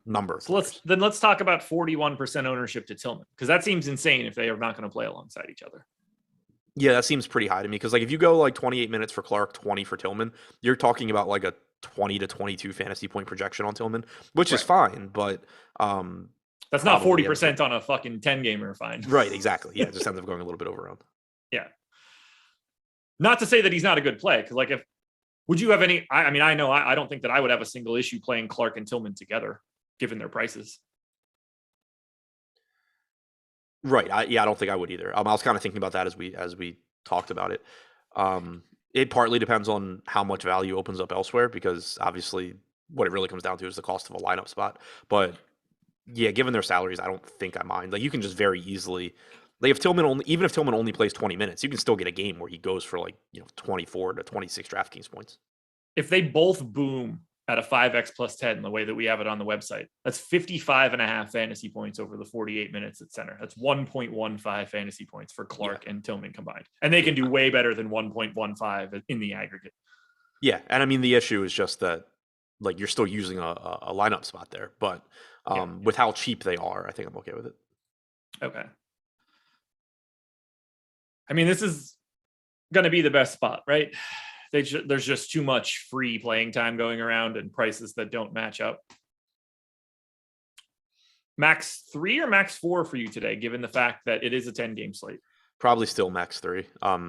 Number. So let's talk about 41% ownership to Tillman, because that seems insane if they are not going to play alongside each other. Yeah, that seems pretty high to me because like if you go like 28 minutes for Clark, 20 for Tillman, you're talking about like a 20 to 22 fantasy point projection on Tillman, which is fine, but that's not 40% on a fucking 10 gamer fine. Right, exactly. Yeah, it just ends up going a little bit overrun. Yeah. Not to say that he's not a good play, because like would you have any? I mean, I don't think that I would have a single issue playing Clark and Tillman together, given their prices. Right. I don't think I would either. I was kind of thinking about that as we talked about it. It partly depends on how much value opens up elsewhere, because obviously what it really comes down to is the cost of a lineup spot. But yeah, given their salaries, I don't think I mind. Like you can just very easily, like if Tillman only plays 20 minutes, you can still get a game where he goes for like 24 to 26 DraftKings points. If they both boom at a 5x plus 10, the way that we have it on the website, that's 55.5 fantasy points over the 48 minutes at center. That's 1.15 fantasy points for Clark and Tillman combined. And they can do way better than 1.15 in the aggregate. Yeah. And I mean, the issue is just that like you're still using a lineup spot there, but with how cheap they are, I think I'm okay with it. Okay. I mean, this is going to be the best spot, right? There's just too much free playing time going around and prices that don't match up. Max 3 or max 4 for you today, given the fact that it is a 10-game slate? Probably still max 3.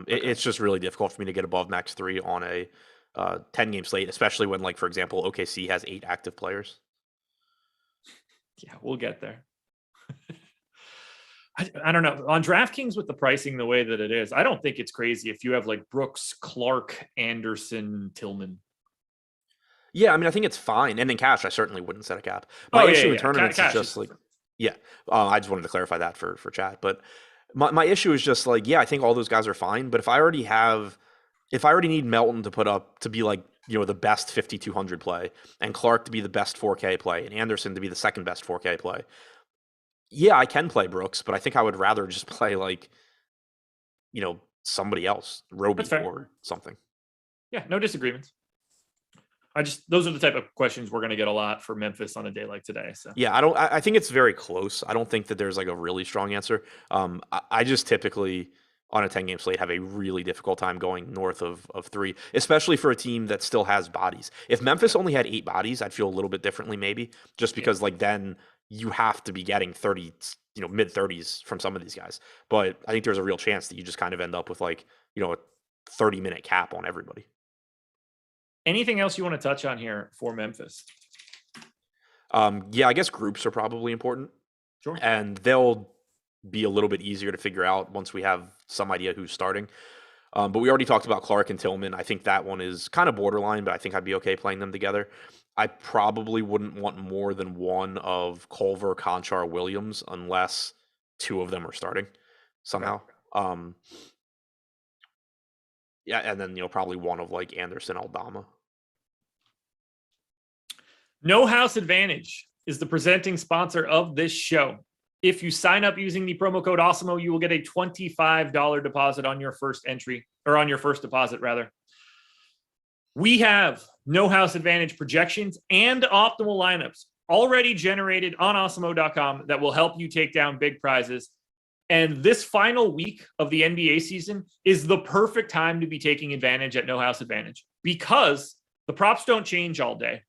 It's just really difficult for me to get above max 3 on a 10-game slate, especially when, like, for example, OKC has 8 active players. Yeah, we'll get there. I don't know. On DraftKings with the pricing the way that it is, I don't think it's crazy if you have like Brooks, Clark, Anderson, Tillman. Yeah, I mean, I think it's fine. And in cash, I certainly wouldn't set a cap. My Oh, issue in yeah. tournaments is Cash just is like, different. yeah, I just wanted to clarify that for chat. But my issue is just like, yeah, I think all those guys are fine. But if I already need Melton to put up to be like, the best 5,200 play, and Clark to be the best 4K play, and Anderson to be the second best 4K play, yeah, I can play Brooks, but I think I would rather just play like, somebody else, Roby That's fair. or something. Yeah, no disagreements. Those are the type of questions we're going to get a lot for Memphis on a day like today. So yeah, I think it's very close. I don't think that there's like a really strong answer. I just typically on a 10-game slate have a really difficult time going north of 3, especially for a team that still has bodies. If Memphis only had 8 bodies, I'd feel a little bit differently maybe, just because like then you have to be getting 30, mid 30s from some of these guys. But I think there's a real chance that you just kind of end up with like, a 30-minute cap on everybody. Anything else you want to touch on here for Memphis? Yeah, I guess groups are probably important. Sure. And they'll be a little bit easier to figure out once we have some idea who's starting. But we already talked about Clark and Tillman. I think that one is kind of borderline, but I think I'd be okay playing them together. I probably wouldn't want more than one of Culver, Conchar, Williams, unless 2 of them are starting somehow. Right. Yeah, and then probably one of like Anderson, Aldama. No House Advantage is the presenting sponsor of this show. If you sign up using the promo code Awesemo, you will get a $25 deposit on your first entry, or on your first deposit, rather. We have No House Advantage projections and optimal lineups already generated on Awesemo.com that will help you take down big prizes. And this final week of the NBA season is the perfect time to be taking advantage at No House Advantage because the props don't change all day.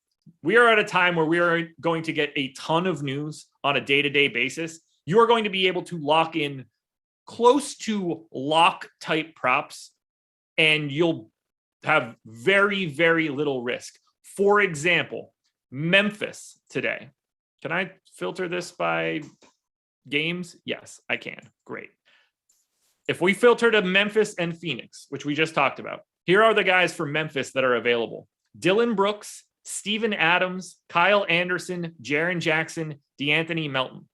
We are at a time where we are going to get a ton of news on a day-to-day basis. You are going to be able to lock in close to lock type props, and you'll have very, very little risk. For example, Memphis today. Can I filter this by games? Yes, I can. Great. If we filter to Memphis and Phoenix, which we just talked about, here are the guys for Memphis that are available. Dylan Brooks, Steven Adams, Kyle Anderson, Jaren Jackson, DeAnthony Melton.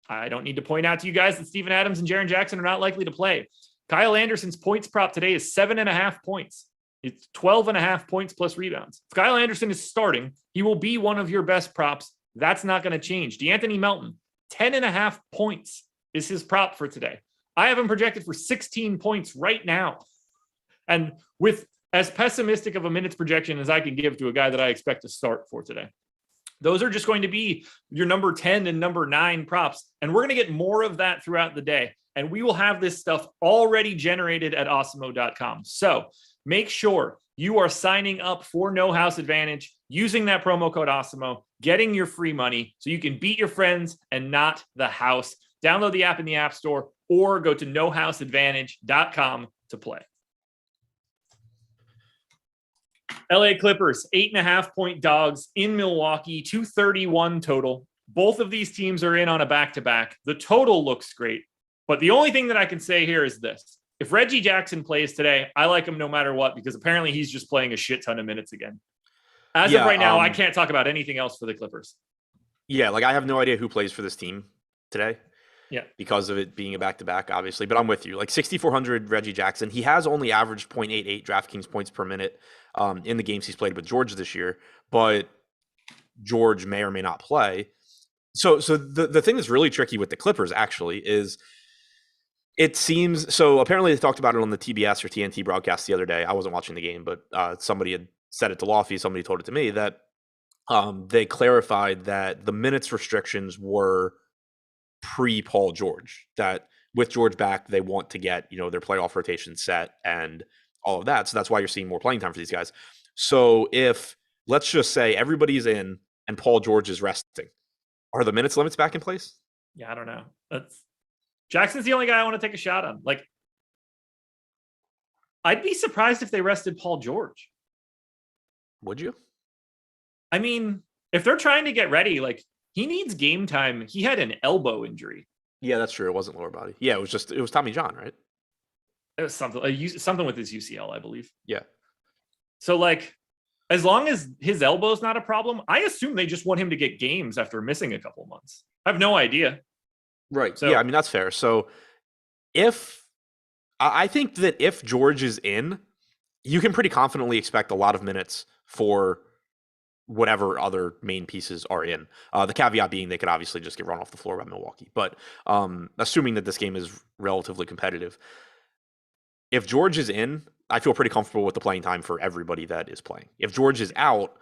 I don't need to point out to you guys that Steven Adams and Jaren Jackson are not likely to play. Kyle Anderson's points prop today is 7.5 points. It's 12.5 points plus rebounds. If Kyle Anderson is starting, he will be one of your best props. That's not going to change. DeAnthony Melton, 10.5 points is his prop for today. I have him projected for 16 points right now. And with as pessimistic of a minutes projection as I can give to a guy that I expect to start for today. Those are just going to be your number 10 and number 9 props. And we're going to get more of that throughout the day. And we will have this stuff already generated at Awesemo.com. So make sure you are signing up for No House Advantage using that promo code Awesemo, getting your free money so you can beat your friends and not the house. Download the app in the App Store or go to nohouseadvantage.com to play. LA Clippers, 8.5 point dogs in Milwaukee, 231 total. Both of these teams are in on a back-to-back. The total looks great. But the only thing that I can say here is this. If Reggie Jackson plays today, I like him no matter what, because apparently he's just playing a shit ton of minutes again. As of right now, I can't talk about anything else for the Clippers. Yeah, like I have no idea who plays for this team today. Yeah. Because of it being a back-to-back, obviously. But I'm with you. Like 6,400 Reggie Jackson. He has only averaged 0.88 DraftKings points per minute in the games he's played with George this year. But George may or may not play. So the thing that's really tricky with the Clippers, actually, is it seems... So apparently they talked about it on the TBS or TNT broadcast the other day. I wasn't watching the game, but somebody had said it to Lofty. Somebody told it to me that they clarified that the minutes restrictions were pre-Paul George, that with George back, they want to get, their playoff rotation set and all of that. So that's why you're seeing more playing time for these guys. So if, let's just say everybody's in and Paul George is resting, are the minutes limits back in place? Yeah, I don't know. Jackson's the only guy I want to take a shot on. Like, I'd be surprised if they rested Paul George. Would you? I mean, if they're trying to get ready, like, he needs game time. He had an elbow injury. Yeah, that's true. It wasn't lower body. Yeah, it was Tommy John, right? It was something with his UCL, I believe. Yeah. So like, as long as his elbow's not a problem, I assume they just want him to get games after missing a couple months. I have no idea. Right. So, yeah, I mean, that's fair. So I think that if George is in, you can pretty confidently expect a lot of minutes for whatever other main pieces are in. The caveat being they could obviously just get run off the floor by Milwaukee. But assuming that this game is relatively competitive, if George is in, I feel pretty comfortable with the playing time for everybody that is playing. If George is out,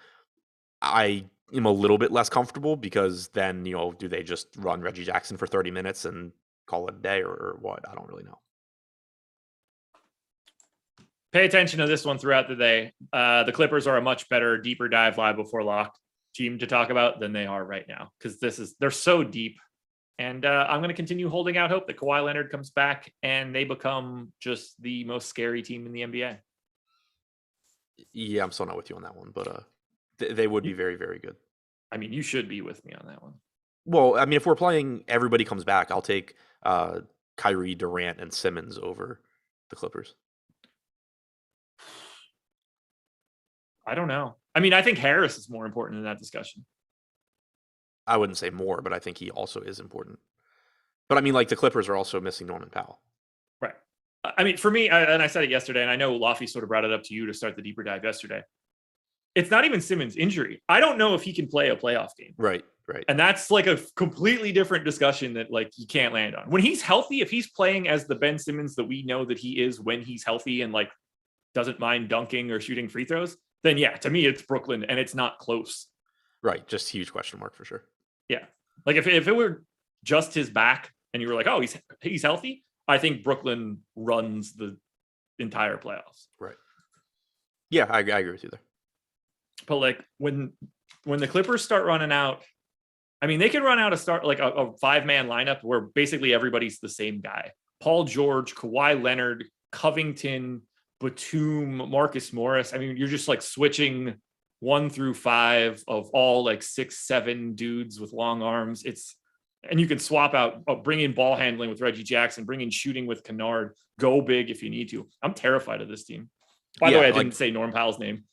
I am a little bit less comfortable because then, do they just run Reggie Jackson for 30 minutes and call it a day or what? I don't really know. Pay attention to this one throughout the day. The Clippers are a much better, deeper dive live before lock team to talk about than they are right now because they're so deep. And I'm going to continue holding out hope that Kawhi Leonard comes back and they become just the most scary team in the NBA. Yeah, I'm still not with you on that one, but they would be very, very good. I mean, you should be with me on that one. Well, I mean, if we're playing everybody comes back, I'll take Kyrie, Durant, and Simmons over the Clippers. I don't know. I mean, I think Harris is more important in that discussion. I wouldn't say more, but I think he also is important. But I mean, like the Clippers are also missing Norman Powell. Right. I mean, for me, and I said it yesterday, and I know Laffy sort of brought it up to you to start the deeper dive yesterday. It's not even Simmons' injury. I don't know if he can play a playoff game. Right. And that's like a completely different discussion that like you can't land on. When he's healthy, if he's playing as the Ben Simmons that we know that he is when he's healthy and like doesn't mind dunking or shooting free throws, then yeah, to me, it's Brooklyn and it's not close. Right. Just huge question mark for sure. Yeah. Like if it were just his back and you were like, oh, he's healthy, I think Brooklyn runs the entire playoffs. Right. Yeah, I agree with you there. But like when the Clippers start running out, I mean, they can run out a 5-man lineup where basically everybody's the same guy. Paul George, Kawhi Leonard, Covington, Batum, Marcus Morris. I mean, you're just like switching 1 through 5 of all like 6-7 dudes with long arms. And you can swap out, bring in ball handling with Reggie Jackson, bring in shooting with Kennard, go big if you need to. I'm terrified of this team. By the way, I didn't say Norm Powell's name.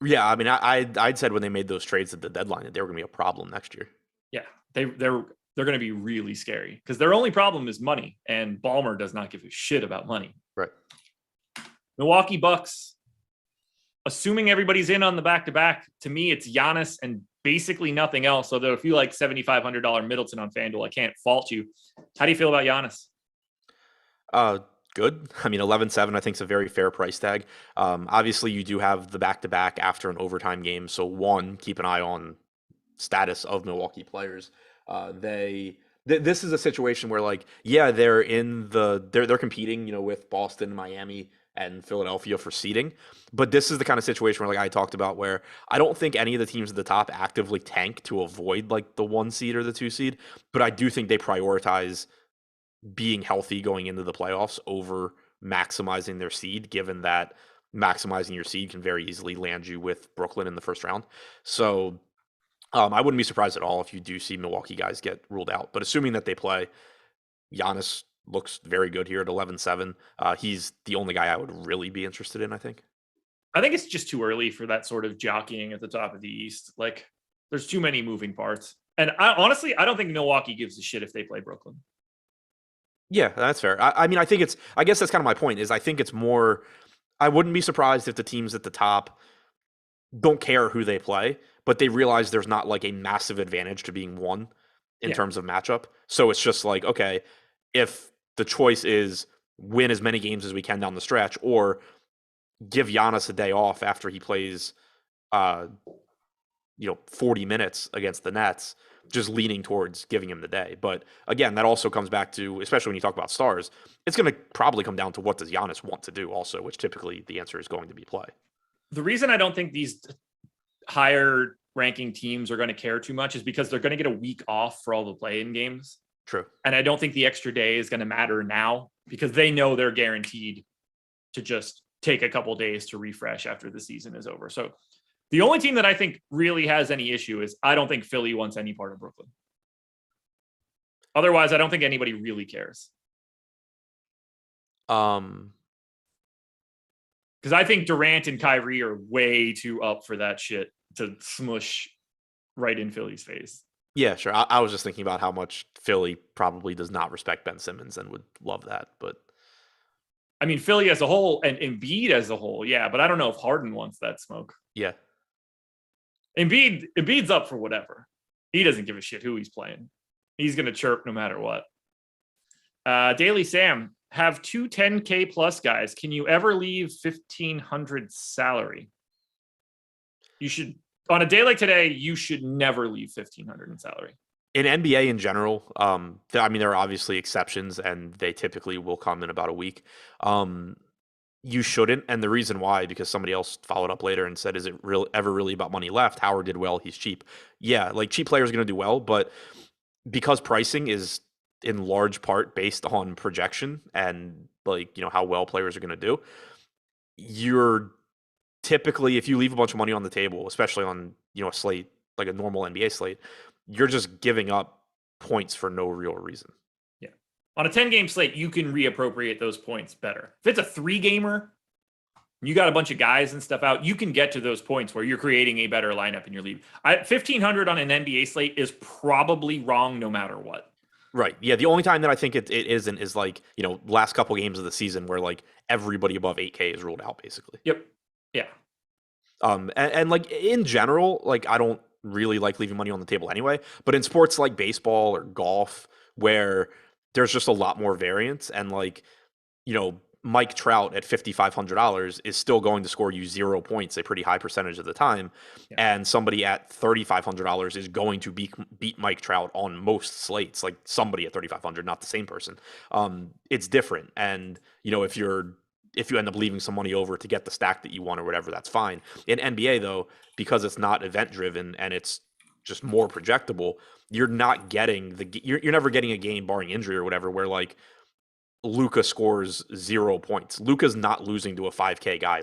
Yeah, I mean, I'd said when they made those trades at the deadline that they were going to be a problem next year. Yeah, they're going to be really scary because their only problem is money, and Ballmer does not give a shit about money. Right. Milwaukee Bucks, assuming everybody's in on the back-to-back, to me, it's Giannis and basically nothing else. Although if you like $7,500 Middleton on FanDuel, I can't fault you. How do you feel about Giannis? Good. I mean, 11-7, I think is a very fair price tag. Obviously, you do have the back-to-back after an overtime game. So one, keep an eye on status of Milwaukee players. This is a situation where like, yeah, they're competing, with Boston, Miami, and Philadelphia for seeding. But this is the kind of situation where, like I talked about, where I don't think any of the teams at the top actively tank to avoid like the 1 seed or the 2 seed. But I do think they prioritize being healthy going into the playoffs over maximizing their seed, given that maximizing your seed can very easily land you with Brooklyn in the first round. So I wouldn't be surprised at all if you do see Milwaukee guys get ruled out. But assuming that they play, Giannis looks very good here at 11-7. He's the only guy I would really be interested in, I think. I think it's just too early for that sort of jockeying at the top of the East. Like, there's too many moving parts. And honestly, I don't think Milwaukee gives a shit if they play Brooklyn. Yeah, that's fair. I mean, I guess that's kind of my point is I think it's more, I wouldn't be surprised if the teams at the top don't care who they play, but they realize there's not like a massive advantage to being won in terms of matchup. So it's just like, okay, if the choice is win as many games as we can down the stretch or give Giannis a day off after he plays 40 minutes against the Nets, just leaning towards giving him the day. But again, that also comes back to, especially when you talk about stars, it's going to probably come down to what does Giannis want to do also, which typically the answer is going to be play. The reason I don't think these higher ranking teams are going to care too much is because they're going to get a week off for all the play-in games. True. And I don't think the extra day is going to matter now because they know they're guaranteed to just take a couple days to refresh after the season is over. So The only team that I think really has any issue is I don't think Philly wants any part of Brooklyn. Otherwise, I don't think anybody really cares. Because I think Durant and Kyrie are way too up for that shit to smush right in Philly's face. Yeah, sure. I was just thinking about how much Philly probably does not respect Ben Simmons and would love that. But I mean, Philly as a whole and Embiid as a whole, yeah. But I don't know if Harden wants that smoke. Yeah. Embiid's up for whatever. He doesn't give a shit who he's playing. He's going to chirp no matter what. Daily Sam, have two 10K plus guys. Can you ever leave 1,500 salary? You should, on a day like today, you should never leave 1,500 in salary. In NBA in general, there are obviously exceptions, and they typically will come in about a week. You shouldn't, and the reason why, because somebody else followed up later and said, is it ever really about money left? Howard did well, he's cheap. Yeah, like cheap players are going to do well, but because pricing is in large part based on projection and how well players are going to do, you're typically, if you leave a bunch of money on the table, especially on a slate, like a normal NBA slate, you're just giving up points for no real reason. Yeah. On a 10-game slate, you can reappropriate those points better. If it's a 3-gamer, you got a bunch of guys and stuff out, you can get to those points where you're creating a better lineup in your league. 1,500 on an NBA slate is probably wrong no matter what. Right. Yeah. The only time that I think it isn't is last couple games of the season where everybody above 8K is ruled out basically. Yep. Yeah. And in general, I don't really like leaving money on the table anyway, but in sports like baseball or golf where there's just a lot more variance and Mike Trout at $5,500 is still going to score you 0 points a pretty high percentage of the time. Yeah. And somebody at $3,500 is going to beat Mike Trout on most slates, like somebody at $3,500, not the same person. It's different. And, if you end up leaving some money over to get the stack that you want or whatever, that's fine. In NBA though, because it's not event driven and it's just more projectable, you're not getting you're never getting a game barring injury or whatever, where Luka scores 0 points. Luka's not losing to a 5K guy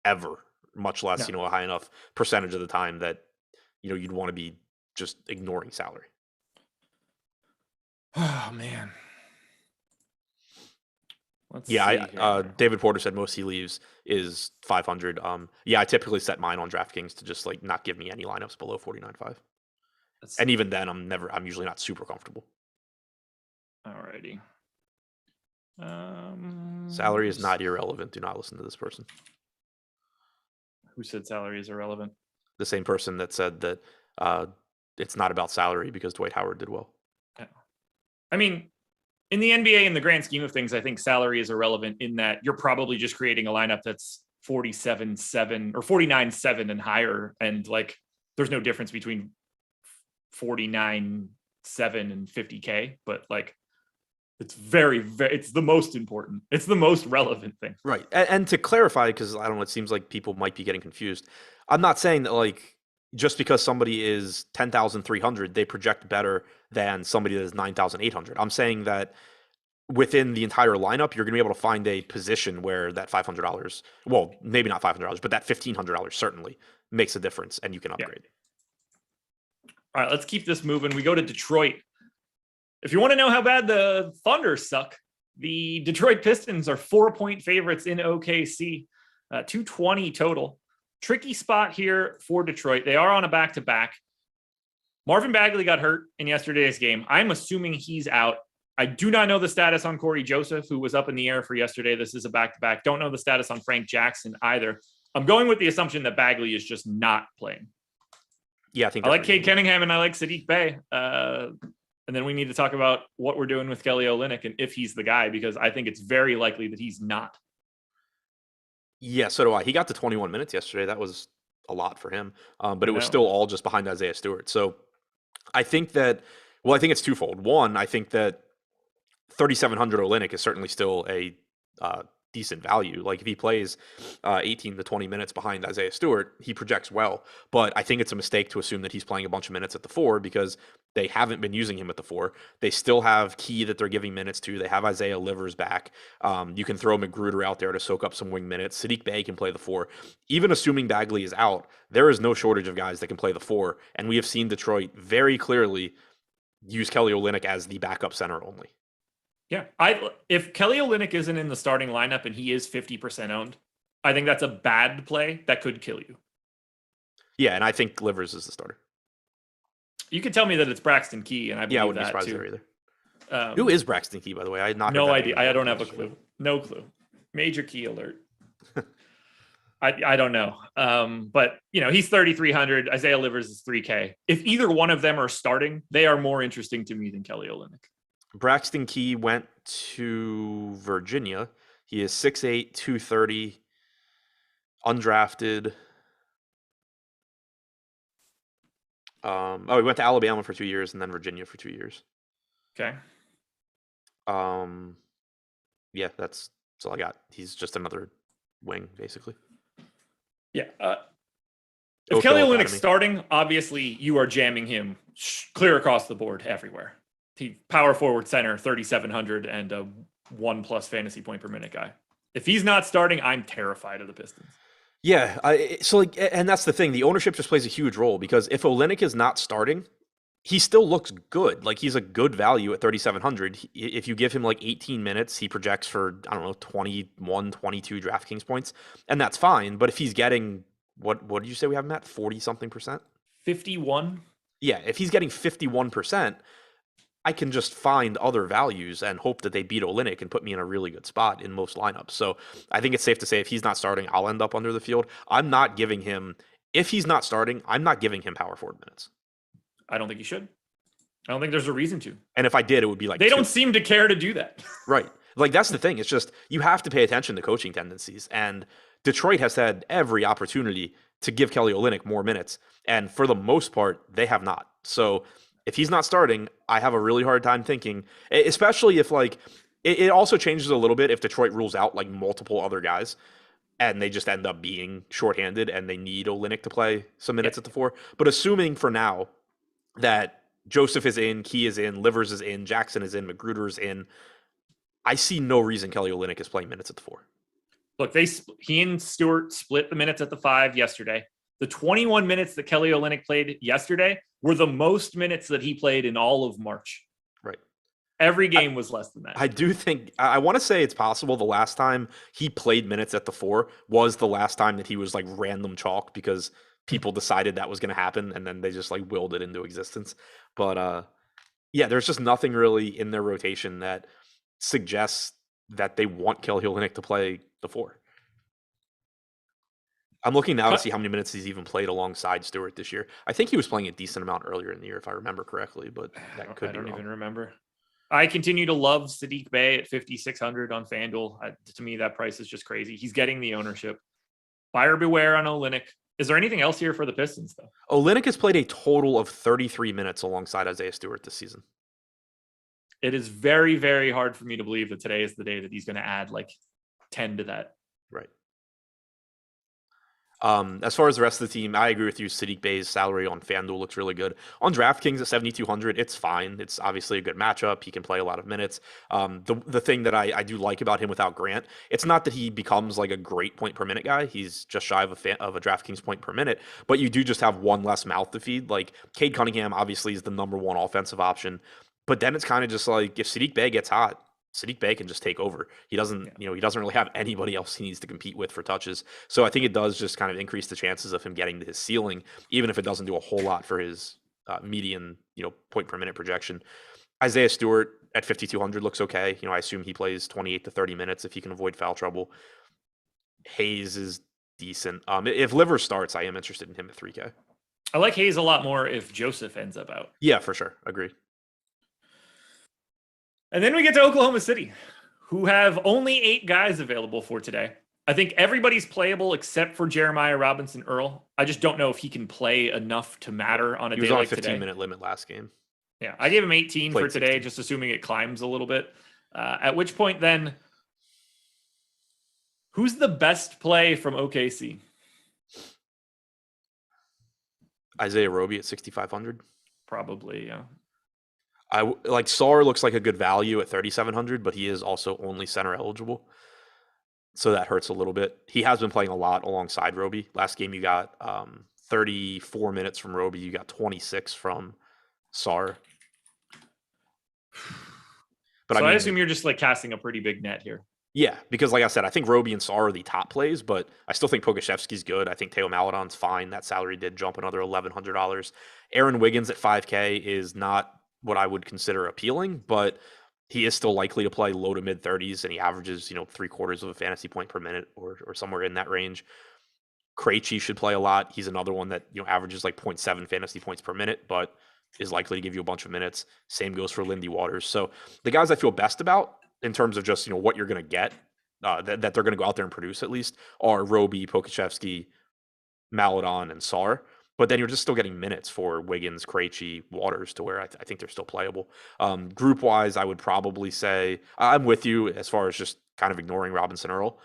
ever, much less, a high enough percentage of the time that, you'd want to be just ignoring salary. Oh man. David Porter said most he leaves is 500. I typically set mine on DraftKings to just not give me any lineups below 49.5. And even then I'm usually not super comfortable. Alrighty. Salary is not irrelevant. Do not listen to this person. Who said salary is irrelevant? The same person that said that it's not about salary because Dwight Howard did well. Yeah. I mean, in the NBA, in the grand scheme of things, I think salary is irrelevant in that you're probably just creating a lineup that's 47-7 or 49-7 and higher. And there's no difference between 49-7 and 50K, but it's very, very, it's the most important. It's the most relevant thing. Right. And to clarify, because I don't know, it seems like people might be getting confused. I'm not saying that just because somebody is 10,300, they project better than somebody that is 9,800. I'm saying that within the entire lineup, you're going to be able to find a position where that $500, well, maybe not $500, but that $1,500 certainly makes a difference and you can upgrade. Yeah. All right, let's keep this moving. We go to Detroit. If you want to know how bad the Thunder suck, the Detroit Pistons are 4-point favorites in OKC, 220 total. Tricky spot here for Detroit. They are on a back-to-back. Marvin Bagley got hurt in yesterday's game. I'm assuming he's out. I do not know the status on Corey Joseph, who was up in the air for yesterday. This is a back-to-back. Don't know the status on Frank Jackson either. I'm going with the assumption that Bagley is just not playing. Yeah, I like Cade Cunningham and I like Sadiq Bey. And then we need to talk about what we're doing with Kelly Olynyk and if he's the guy, because I think it's very likely that he's not. Yeah, so do I. He got to 21 minutes yesterday. That was a lot for him. But it was still all just behind Isaiah Stewart. So I think it's twofold. One, I think that 3,700 Olynyk is certainly still a decent value. Like if he plays 18 to 20 minutes behind Isaiah Stewart, he projects well. But I think it's a mistake to assume that he's playing a bunch of minutes at the 4 because they haven't been using him at the 4. They still have Key that they're giving minutes to. They have Isaiah Livers back. You can throw Magruder out there to soak up some wing minutes. Sadiq Bey can play the 4. Even assuming Bagley is out, there is no shortage of guys that can play the 4. And we have seen Detroit very clearly use Kelly Olynyk as the backup center only. Yeah. If Kelly Olynyk isn't in the starting lineup and he is 50% owned, I think that's a bad play that could kill you. Yeah, and I think Livers is the starter. You could tell me that it's Braxton Key, and I believe I wouldn't be that surprised too. there either. Who is Braxton Key, by the way? I had not no heard that idea. name I don't have a yesterday. clue. No clue. Major Key alert. I don't know. But he's 3,300. Isaiah Livers is 3K. If either one of them are starting, they are more interesting to me than Kelly Olynyk. Braxton Key went to Virginia. He is 6'8", 230, undrafted. He went to Alabama for 2 years and then Virginia for 2 years. Okay. Yeah, that's all I got. He's just another wing, basically. Yeah. If Kelly Olynyk's starting, obviously you are jamming him clear across the board everywhere. He power forward center, 3,700 and a 1+ fantasy point per minute guy. If he's not starting, I'm terrified of the Pistons. Yeah, and that's the thing. The ownership just plays a huge role because if Olynyk is not starting, he still looks good. Like he's a good value at 3,700. If you give him like 18 minutes, he projects for, 21, 22 DraftKings points, and that's fine. But if he's getting, what did you say we have him at? 40 something percent? 51? Yeah, if he's getting 51%, I can just find other values and hope that they beat Olynyk and put me in a really good spot in most lineups. So I think it's safe to say if he's not starting, I'll end up under the field. If he's not starting, I'm not giving him power forward minutes. I don't think you should. I don't think there's a reason to. And if I did, it would be like they don't seem to care to do that. Right. Like that's the thing. It's just you have to pay attention to coaching tendencies. And Detroit has had every opportunity to give Kelly Olynyk more minutes. And for the most part, they have not. So if he's not starting, I have a really hard time thinking, especially if it also changes a little bit if Detroit rules out like multiple other guys and they just end up being shorthanded and they need Olynyk to play some minutes at the 4. But assuming for now that Joseph is in, Key is in, Livers is in, Jackson is in, Magruder is in, I see no reason Kelly Olynyk is playing minutes at the 4. Look, he and Stewart split the minutes at the 5 yesterday. The 21 minutes that Kelly Olynyk played yesterday were the most minutes that he played in all of March. Right. Every game was less than that. I do think, I want to say it's possible the last time he played minutes at the 4 was the last time that he was like random chalk because people decided that was going to happen and then they just like willed it into existence. But yeah, there's just nothing really in their rotation that suggests that they want Kelly Olynyk to play the 4. I'm looking now to see how many minutes he's even played alongside Stewart this year. I think he was playing a decent amount earlier in the year, if I remember correctly, but that could be wrong. I don't even remember. I continue to love Sadiq Bey at 5,600 on FanDuel. To me, that price is just crazy. He's getting the ownership. Buyer beware on Olynyk. Is there anything else here for the Pistons, though? Olynyk has played a total of 33 minutes alongside Isaiah Stewart this season. It is very, very hard for me to believe that today is the day that he's going to add like 10 to that. Right. As far as the rest of the team, I agree with you. Sadiq Bey's salary on FanDuel looks really good. On DraftKings at 7,200, it's fine. It's obviously a good matchup. He can play a lot of minutes. The thing that I do like about him without Grant, it's not that he becomes like a great point per minute guy. He's just shy of a DraftKings point per minute, but you do just have one less mouth to feed. Like Cade Cunningham obviously is the number one offensive option, but then it's kind of just like if Sadiq Bey gets hot, Sadiq Bey can just take over. He doesn't, he doesn't really have anybody else he needs to compete with for touches. So I think it does just kind of increase the chances of him getting to his ceiling, even if it doesn't do a whole lot for his median, point per minute projection. Isaiah Stewart at 5,200 looks okay. I assume he plays 28 to 30 minutes if he can avoid foul trouble. Hayes is decent. If Livers starts, I am interested in him at 3K. I like Hayes a lot more if Joseph ends up out. Yeah, for sure. Agreed. And then we get to Oklahoma City, who have only 8 guys available for today. I think everybody's playable except for Jeremiah Robinson Earl. I just don't know if he can play enough to matter on a day like today. He was on a 15-minute limit last game. Yeah, I gave him 18 for today, 16. just assuming it climbs a little bit. At which point then Who's the best play from OKC? Isaiah Roby at 6,500. Probably, yeah. Like Saar looks like a good value at 3,700, but he is also only center eligible. So that hurts a little bit. He has been playing a lot alongside Roby. Last game you got 34 minutes from Roby. You got 26 from Saar. But So I I mean, assume you're just like casting a pretty big net here. yeah, because like I said, I think Roby and Saar are the top plays, but I still think Pokuševski's good. I think Teo Maledon's fine. That salary did jump another $1,100. Aaron Wiggins at 5K is not what I would consider appealing, but he is still likely to play low to mid 30s, and he averages, 3/4 of a fantasy point per minute or somewhere in that range. Krejci should play a lot. He's another one that averages like 0.7 fantasy points per minute, but is likely to give you a bunch of minutes. Same goes for Lindy Waters. So the guys I feel best about in terms of just what you're going to get, that they're going to go out there and produce at least, are Roby, Pokuševski, Maledon, and Saar. But then you're just still getting minutes for Wiggins, Krejci, Waters, to where I think they're still playable. Group wise, I would probably say I'm with you as far as just kind of ignoring Robinson Earl.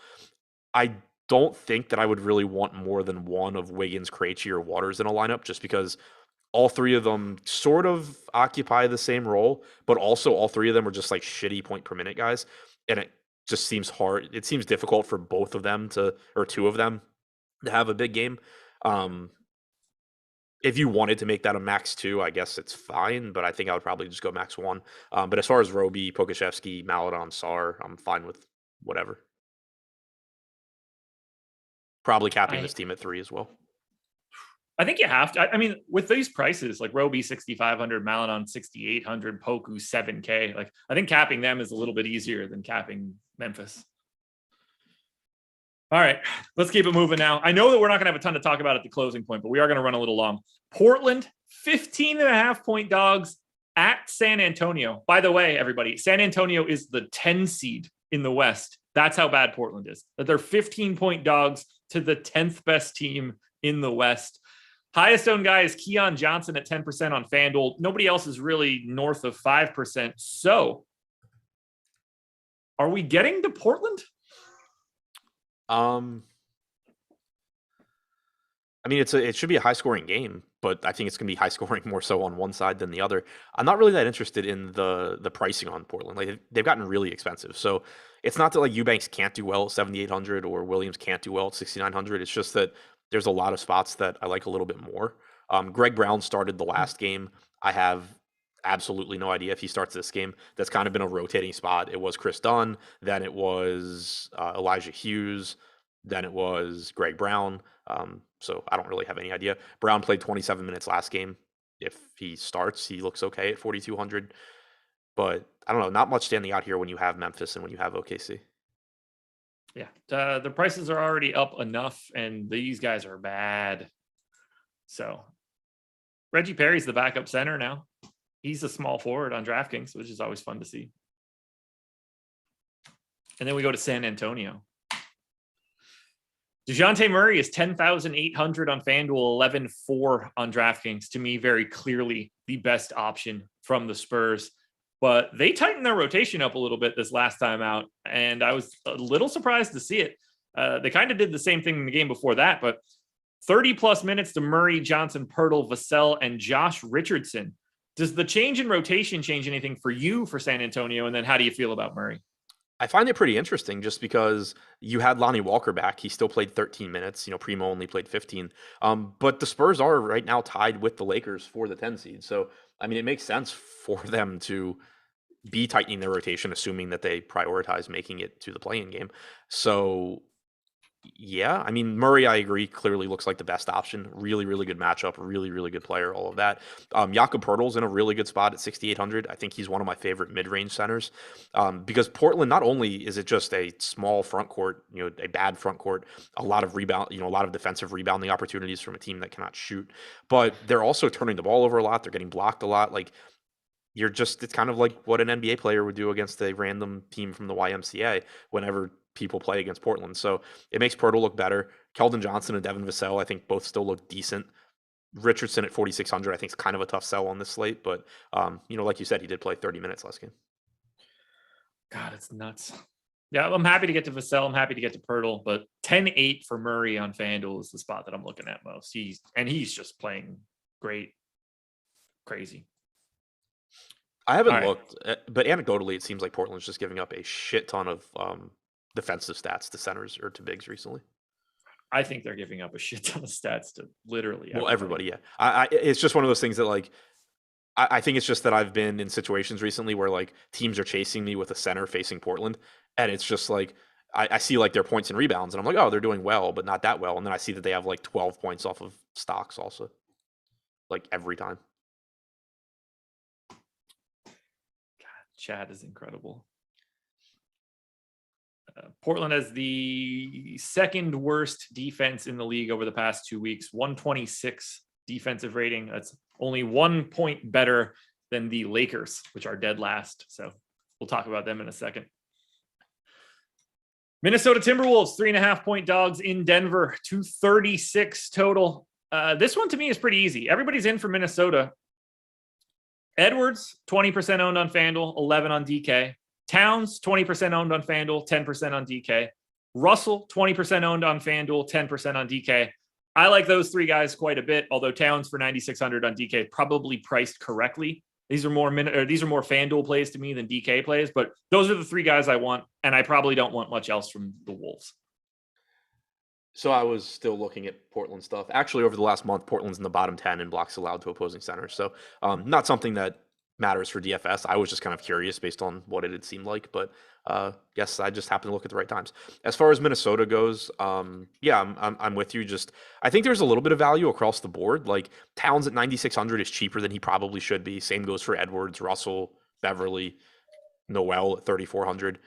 I don't think that I would really want more than one of Wiggins, Krejci, or Waters in a lineup, just because all three of them sort of occupy the same role, but also all three of them are just like shitty point per minute guys. And it just seems hard. It seems difficult for both of them or two of them to have a big game. If you wanted to make that a max 2, I guess it's fine, but I think I would probably just go max 1. But as far as Roby, Pokuševski, Maledon, Saar, I'm fine with whatever. Probably capping this team at 3 as well. I think you have to. I mean, with these prices, like Roby 6,500, Maledon 6,800, Poku 7K. Like, I think capping them is a little bit easier than capping Memphis. All right, let's keep it moving now. I know that we're not going to have a ton to talk about at the closing point, but we are going to run a little long. Portland, 15.5-point dogs at San Antonio. By the way, everybody, San Antonio is the 10 seed in the West. That's how bad Portland is. That they're 15-point dogs to the 10th best team in the West. Highest owned guy is Keon Johnson at 10% on FanDuel. Nobody else is really north of 5%. So, are we getting to Portland? I mean, it should be a high scoring game, but I think it's going to be high scoring more so on one side than the other. I'm not really that interested in the pricing on Portland. Like, they've gotten really expensive. So it's not that like Eubanks can't do well at 7,800 or Williams can't do well at 6,900. It's just that there's a lot of spots that I like a little bit more. Greg Brown started the last game. I have absolutely no idea if he starts this game. That's kind of been a rotating spot. It was Chris Dunn, then it was Elijah Hughes, then it was Greg Brown. So I don't really have any idea. Brown played 27 minutes last game. If he starts, he looks okay at 4,200. But I don't know, not much standing out here when you have Memphis and when you have OKC. Yeah, the prices are already up enough, and these guys are bad. So Reggie Perry's the backup center now. He's a small forward on DraftKings, which is always fun to see. And then we go to San Antonio. DeJounte Murray is 10,800 on FanDuel, 11,400 on DraftKings. To me, very clearly the best option from the Spurs. But they tightened their rotation up a little bit this last time out, and I was a little surprised to see it. They kind of did the same thing in the game before that, but 30-plus minutes to Murray, Johnson, Purdle, Vassell, and Josh Richardson. Does the change in rotation change anything for you for San Antonio? And then how do you feel about Murray? I find it pretty interesting just because you had Lonnie Walker back. He still played 13 minutes. Primo only played 15. But the Spurs are right now tied with the Lakers for the 10 seed. So, I mean, it makes sense for them to be tightening their rotation, assuming that they prioritize making it to the play-in game. So, yeah, I mean, Murray, I agree, clearly looks like the best option. Really, really good matchup. Really, really good player, all of that. Jakob Purdle's in a really good spot at 6,800. I think he's one of my favorite mid-range centers because Portland, not only is it just a small front court, a bad front court, a lot of rebound, a lot of defensive rebounding opportunities from a team that cannot shoot, but they're also turning the ball over a lot. They're getting blocked a lot. Like, it's kind of like what an NBA player would do against a random team from the YMCA whenever people play against Portland. So it makes Purdle look better. Keldon Johnson and Devin Vassell, I think both still look decent. Richardson at 4,600, I think is kind of a tough sell on this slate, but like you said, he did play 30 minutes last game. God, it's nuts. Yeah, I'm happy to get to Vassell. I'm happy to get to Purdle, but 10-8 for Murray on FanDuel is the spot that I'm looking at most. He's just playing great, crazy. I haven't looked, but anecdotally, it seems like Portland's just giving up a shit ton of defensive stats to centers or to bigs recently. I think they're giving up a shit ton of stats to literally everybody. Yeah, it's just one of those things that like I think it's just that I've been in situations recently where like teams are chasing me with a center facing Portland, and it's just like I see like their points and rebounds, and I'm like, oh, they're doing well, but not that well. And then I see that they have like 12 points off of stocks also, like every time. Chad is incredible. Portland has the second worst defense in the league over the past 2 weeks, 126 defensive rating. That's only 1 point better than the Lakers, which are dead last. So we'll talk about them in a second. Minnesota Timberwolves, 3.5 point dogs in Denver, 236 total. This one to me is pretty easy. Everybody's in for Minnesota. Edwards, 20% owned on FanDuel, 11 on DK. Towns, 20% owned on FanDuel, 10% on DK. Russell, 20% owned on FanDuel, 10% on DK. I like those three guys quite a bit, although Towns for 9,600 on DK probably priced correctly. These are more FanDuel plays to me than DK plays, but those are the three guys I want, and I probably don't want much else from the Wolves. So I was still looking at Portland stuff. Actually, over the last month, Portland's in the bottom 10 in blocks allowed to opposing centers. So not something that matters for DFS. I was just kind of curious based on what it had seemed like, but yes, I just happened to look at the right times. As far as Minnesota goes, yeah, I'm with you. Just I think there's a little bit of value across the board. Like Towns at 9,600 is cheaper than he probably should be. Same goes for Edwards, Russell, Beverly, Noel at 3,400.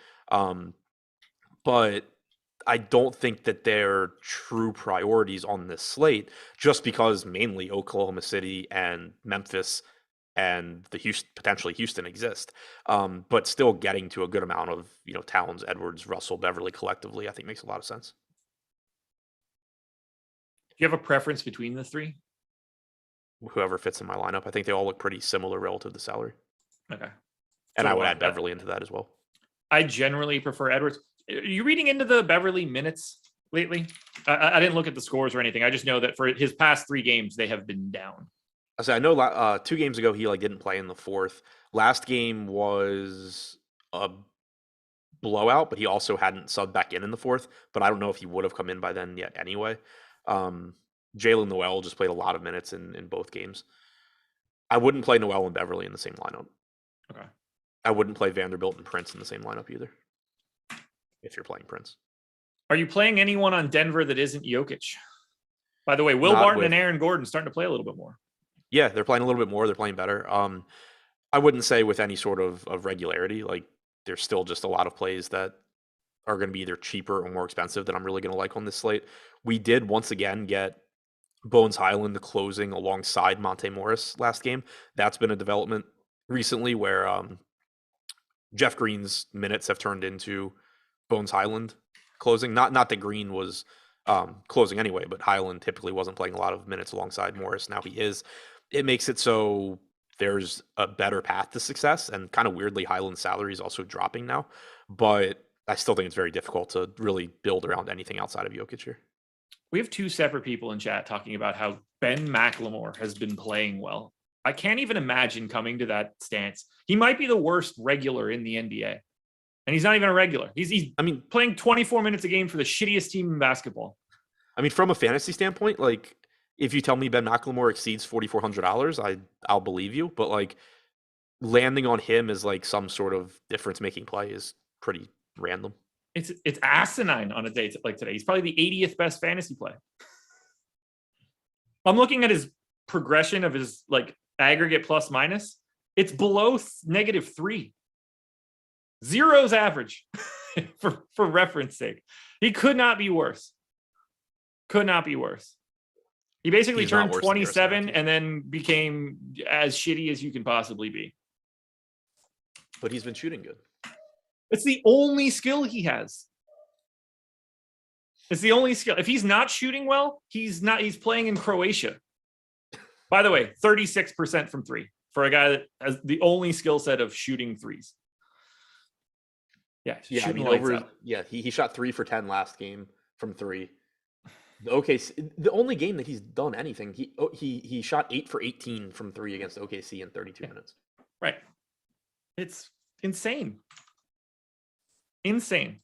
But I don't think that they're true priorities on this slate, just because mainly Oklahoma City and Memphis and potentially Houston exist. But still getting to a good amount of, Towns, Edwards, Russell, Beverly collectively, I think makes a lot of sense. Do you have a preference between the three? Whoever fits in my lineup. I think they all look pretty similar relative to salary. Okay. And I would add Beverly into that as well. I generally prefer Edwards. Are you reading into the Beverly minutes lately? I didn't look at the scores or anything. I just know that for his past 3 games, they have been down. I know 2 games ago, he didn't play in the fourth. Last game was a blowout, but he also hadn't subbed back in the fourth. But I don't know if he would have come in by then yet anyway. Jalen Noel just played a lot of minutes in both games. I wouldn't play Noel and Beverly in the same lineup. Okay. I wouldn't play Vanderbilt and Prince in the same lineup either, if you're playing Prince. Are you playing anyone on Denver that isn't Jokic? By the way, Will Barton and Aaron Gordon starting to play a little bit more. Yeah, they're playing a little bit more. They're playing better. I wouldn't say with any sort of regularity. Like, there's still just a lot of plays that are going to be either cheaper or more expensive that I'm really going to like on this slate. We did once again get Bones Highland closing alongside Monte Morris last game. That's been a development recently where Jeff Green's minutes have turned into Bones Highland closing. Not that Green was closing anyway, but Highland typically wasn't playing a lot of minutes alongside Morris. Now he is. It makes it so there's a better path to success, and kind of weirdly, Highland's salary is also dropping now. But I still think it's very difficult to really build around anything outside of Jokic here. We have 2 separate people in chat talking about how Ben Mclemore has been playing well. I can't even imagine coming to that stance. He might be the worst regular in the NBA. And he's not even a regular. He's playing 24 minutes a game for the shittiest team in basketball. I mean, from a fantasy standpoint, like, if you tell me Ben Mclemore exceeds $4,400, I'll believe you. But like, landing on him as like some sort of difference-making play is pretty random. It's asinine on a day like today. He's probably the 80th best fantasy play. I'm looking at his progression of his like aggregate plus minus. It's below -3. 0's average for reference sake. He could not be worse. Could not be worse. He basically turned 27 and then became as shitty as you can possibly be. But he's been shooting good. It's the only skill he has. It's the only skill. If he's not shooting well, he's playing in Croatia. By the way, 36% from 3 for a guy that has the only skill set of shooting threes. Yeah, Yeah, I shooting mean, lights out. he shot 3 for 10 last game from 3. The OKC, the only game that he's done anything, he shot 8 for 18 from 3 against OKC in 32 minutes. Right. It's insane. Insane.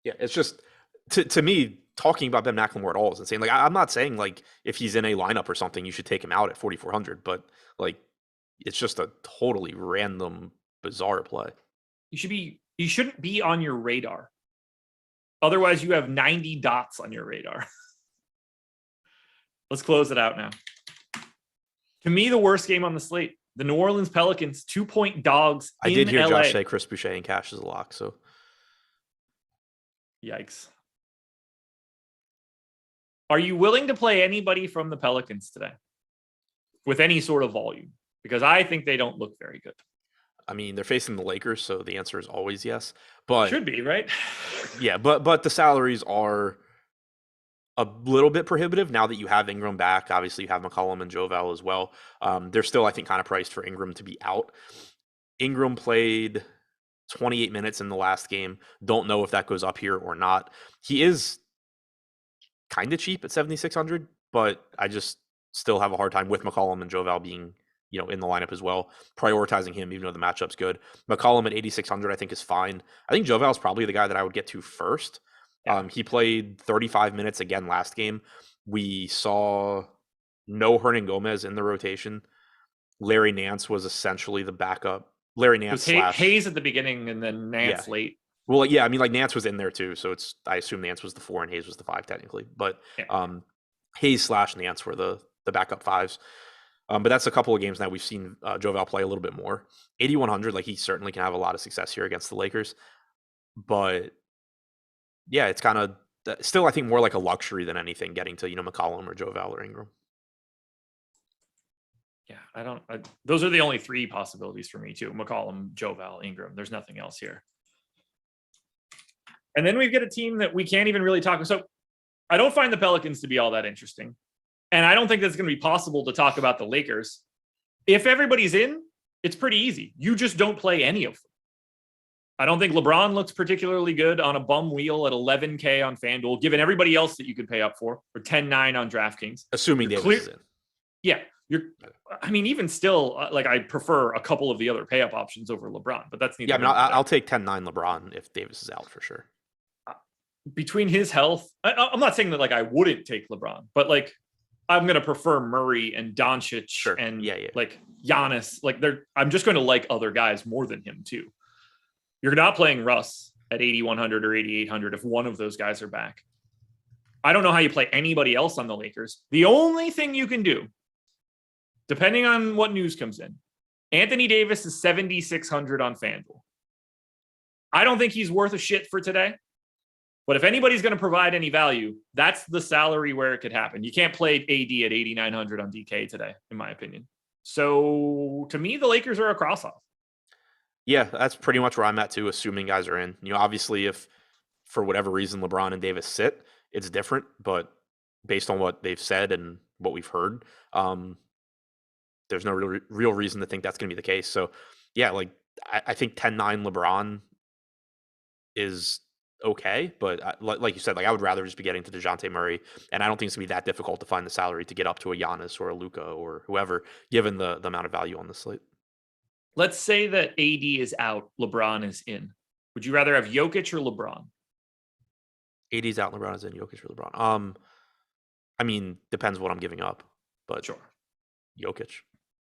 Yeah, it's just to me talking about Ben McLemore at all is insane. Like I'm not saying like if he's in a lineup or something, you should take him out at 4,400, but like it's just a totally random, bizarre play. You shouldn't be on your radar. Otherwise, you have 90 dots on your radar. Let's close it out now. To me, the worst game on the slate, the New Orleans Pelicans, 2-point dogs. I did hear LA. Josh say Chris Boucher and cash is a lock, so yikes. Are you willing to play anybody from the Pelicans today with any sort of volume? Because I think they don't look very good. I mean, they're facing the Lakers, so the answer is always yes. But should be, right? Yeah, but the salaries are a little bit prohibitive now that you have Ingram back. Obviously, you have McCollum and Jovel as well. They're still, I think, kind of priced for Ingram to be out. Ingram played 28 minutes in the last game. Don't know if that goes up here or not. He is kind of cheap at 7,600, but I just still have a hard time with McCollum and Jovel being, in the lineup as well. Prioritizing him, even though the matchup's good. McCollum at 8,600, I think is fine. I think Jovel is probably the guy that I would get to first. He played 35 minutes again last game. We saw no Hernan Gomez in the rotation. Larry Nance was essentially the backup. Larry Nance Hayes at the beginning and then Nance late. Well, yeah, I mean, like Nance was in there too, so I assume Nance was the 4 and Hayes was the 5 technically. But Hayes / Nance were the backup 5s. But that's a couple of games now we've seen Jovel play a little bit more. 8,100, like he certainly can have a lot of success here against the Lakers. But yeah, it's kind of still, I think, more like a luxury than anything getting to, McCollum or Jovel or Ingram. Yeah, those are the only 3 possibilities for me too. McCollum, Jovel, Ingram. There's nothing else here. And then we get a team that we can't even really talk. So I don't find the Pelicans to be all that interesting. And I don't think that's going to be possible to talk about the Lakers. If everybody's in, it's pretty easy. You just don't play any of them. I don't think LeBron looks particularly good on a bum wheel at 11K on FanDuel, given everybody else that you could pay up for 10-9 on DraftKings. Assuming Davis is in. Yeah. Even still, I prefer a couple of the other pay up options over LeBron, but that's neither. Yeah, I'll take 10-9 LeBron if Davis is out for sure. Between his health, I'm not saying that I wouldn't take LeBron, but I'm going to prefer Murray and Doncic and Giannis. I'm just going to like other guys more than him too. You're not playing Russ at 8,100 or 8,800 if one of those guys are back. I don't know how you play anybody else on the Lakers. The only thing you can do, depending on what news comes in, Anthony Davis is 7,600 on FanDuel. I don't think he's worth a shit for today. But if anybody's going to provide any value, that's the salary where it could happen. You can't play AD at 8,900 on DK today, in my opinion. So to me, the Lakers are a cross-off. Yeah, that's pretty much where I'm at too, assuming guys are in. Obviously, if for whatever reason LeBron and Davis sit, it's different. But based on what they've said and what we've heard, there's no real reason to think that's going to be the case. So yeah, I think 10-9 LeBron is okay, but like you said, I would rather just be getting to DeJounte Murray, and I don't think it's gonna be that difficult to find the salary to get up to a Giannis or a Luka or whoever, given the amount of value on the slate. Let's say that AD is out, LeBron is in. Would you rather have Jokic or LeBron? AD's out, LeBron is in. Jokic or LeBron? Depends what I'm giving up, but sure, Jokic.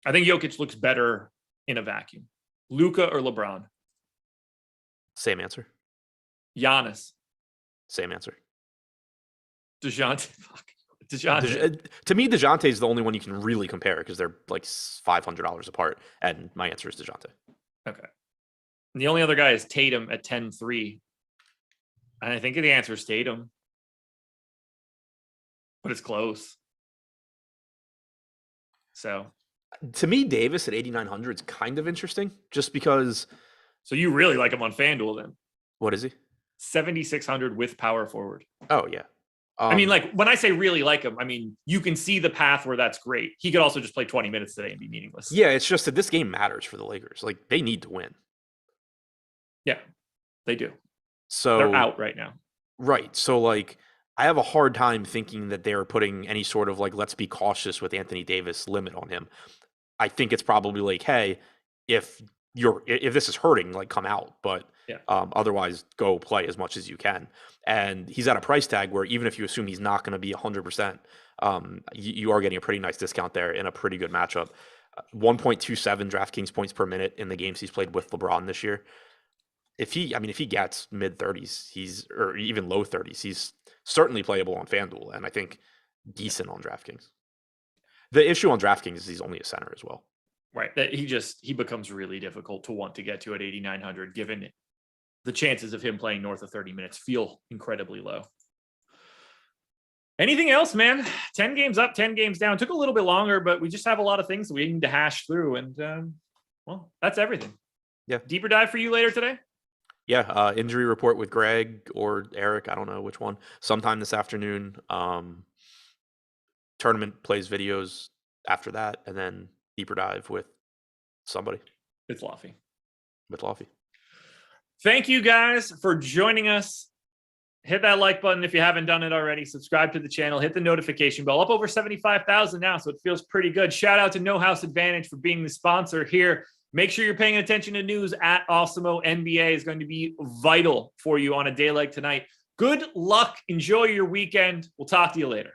I think Jokic looks better in a vacuum. Luka or LeBron? Same answer. Giannis. Same answer. DeJounte. To me, DeJounte is the only one you can really compare because they're $500 apart, and my answer is DeJounte. Okay. And the only other guy is Tatum at 10-3. And I think the answer is Tatum. But it's close. So. To me, Davis at 8,900 is kind of interesting just because. So you really like him on FanDuel then? What is he? 7,600 with power forward. Oh, yeah. When I say really like him, you can see the path where that's great. He could also just play 20 minutes today and be meaningless. Yeah, it's just that this game matters for the Lakers. They need to win. Yeah, they do. So they're out right now. Right. So like I have a hard time thinking that they are putting any sort of like let's be cautious with Anthony Davis limit on him. I think it's probably like, hey, if if this is hurting, like come out, but Yeah. otherwise go play as much as you can. And he's at a price tag where even if you assume he's not going to be 100%, you are getting a pretty nice discount there in a pretty good matchup. 1.27 DraftKings points per minute in the games he's played with LeBron this year. If he gets mid 30s, or even low 30s, he's certainly playable on FanDuel, and I think decent on DraftKings. The issue on DraftKings is he's only a center as well. Right. That he becomes really difficult to want to get to at 8,900, given the chances of him playing north of 30 minutes feel incredibly low. Anything else, man? 10 games up, 10 games down. Took a little bit longer, but we just have a lot of things that we need to hash through. And well, that's everything. Yeah. Deeper dive for you later today? Yeah. Injury report with Greg or Eric. I don't know which one. Sometime this afternoon. Tournament plays videos after that, and then deeper dive with somebody. It's Laffy. With Laffy. Thank you guys for joining us. Hit that like button if you haven't done it already. Subscribe to the channel. Hit the notification bell. Up over 75,000 now, so it feels pretty good. Shout out to No House Advantage for being the sponsor here. Make sure you're paying attention to news at Awesemo. NBA is going to be vital for you on a day like tonight. Good luck. Enjoy your weekend. We'll talk to you later.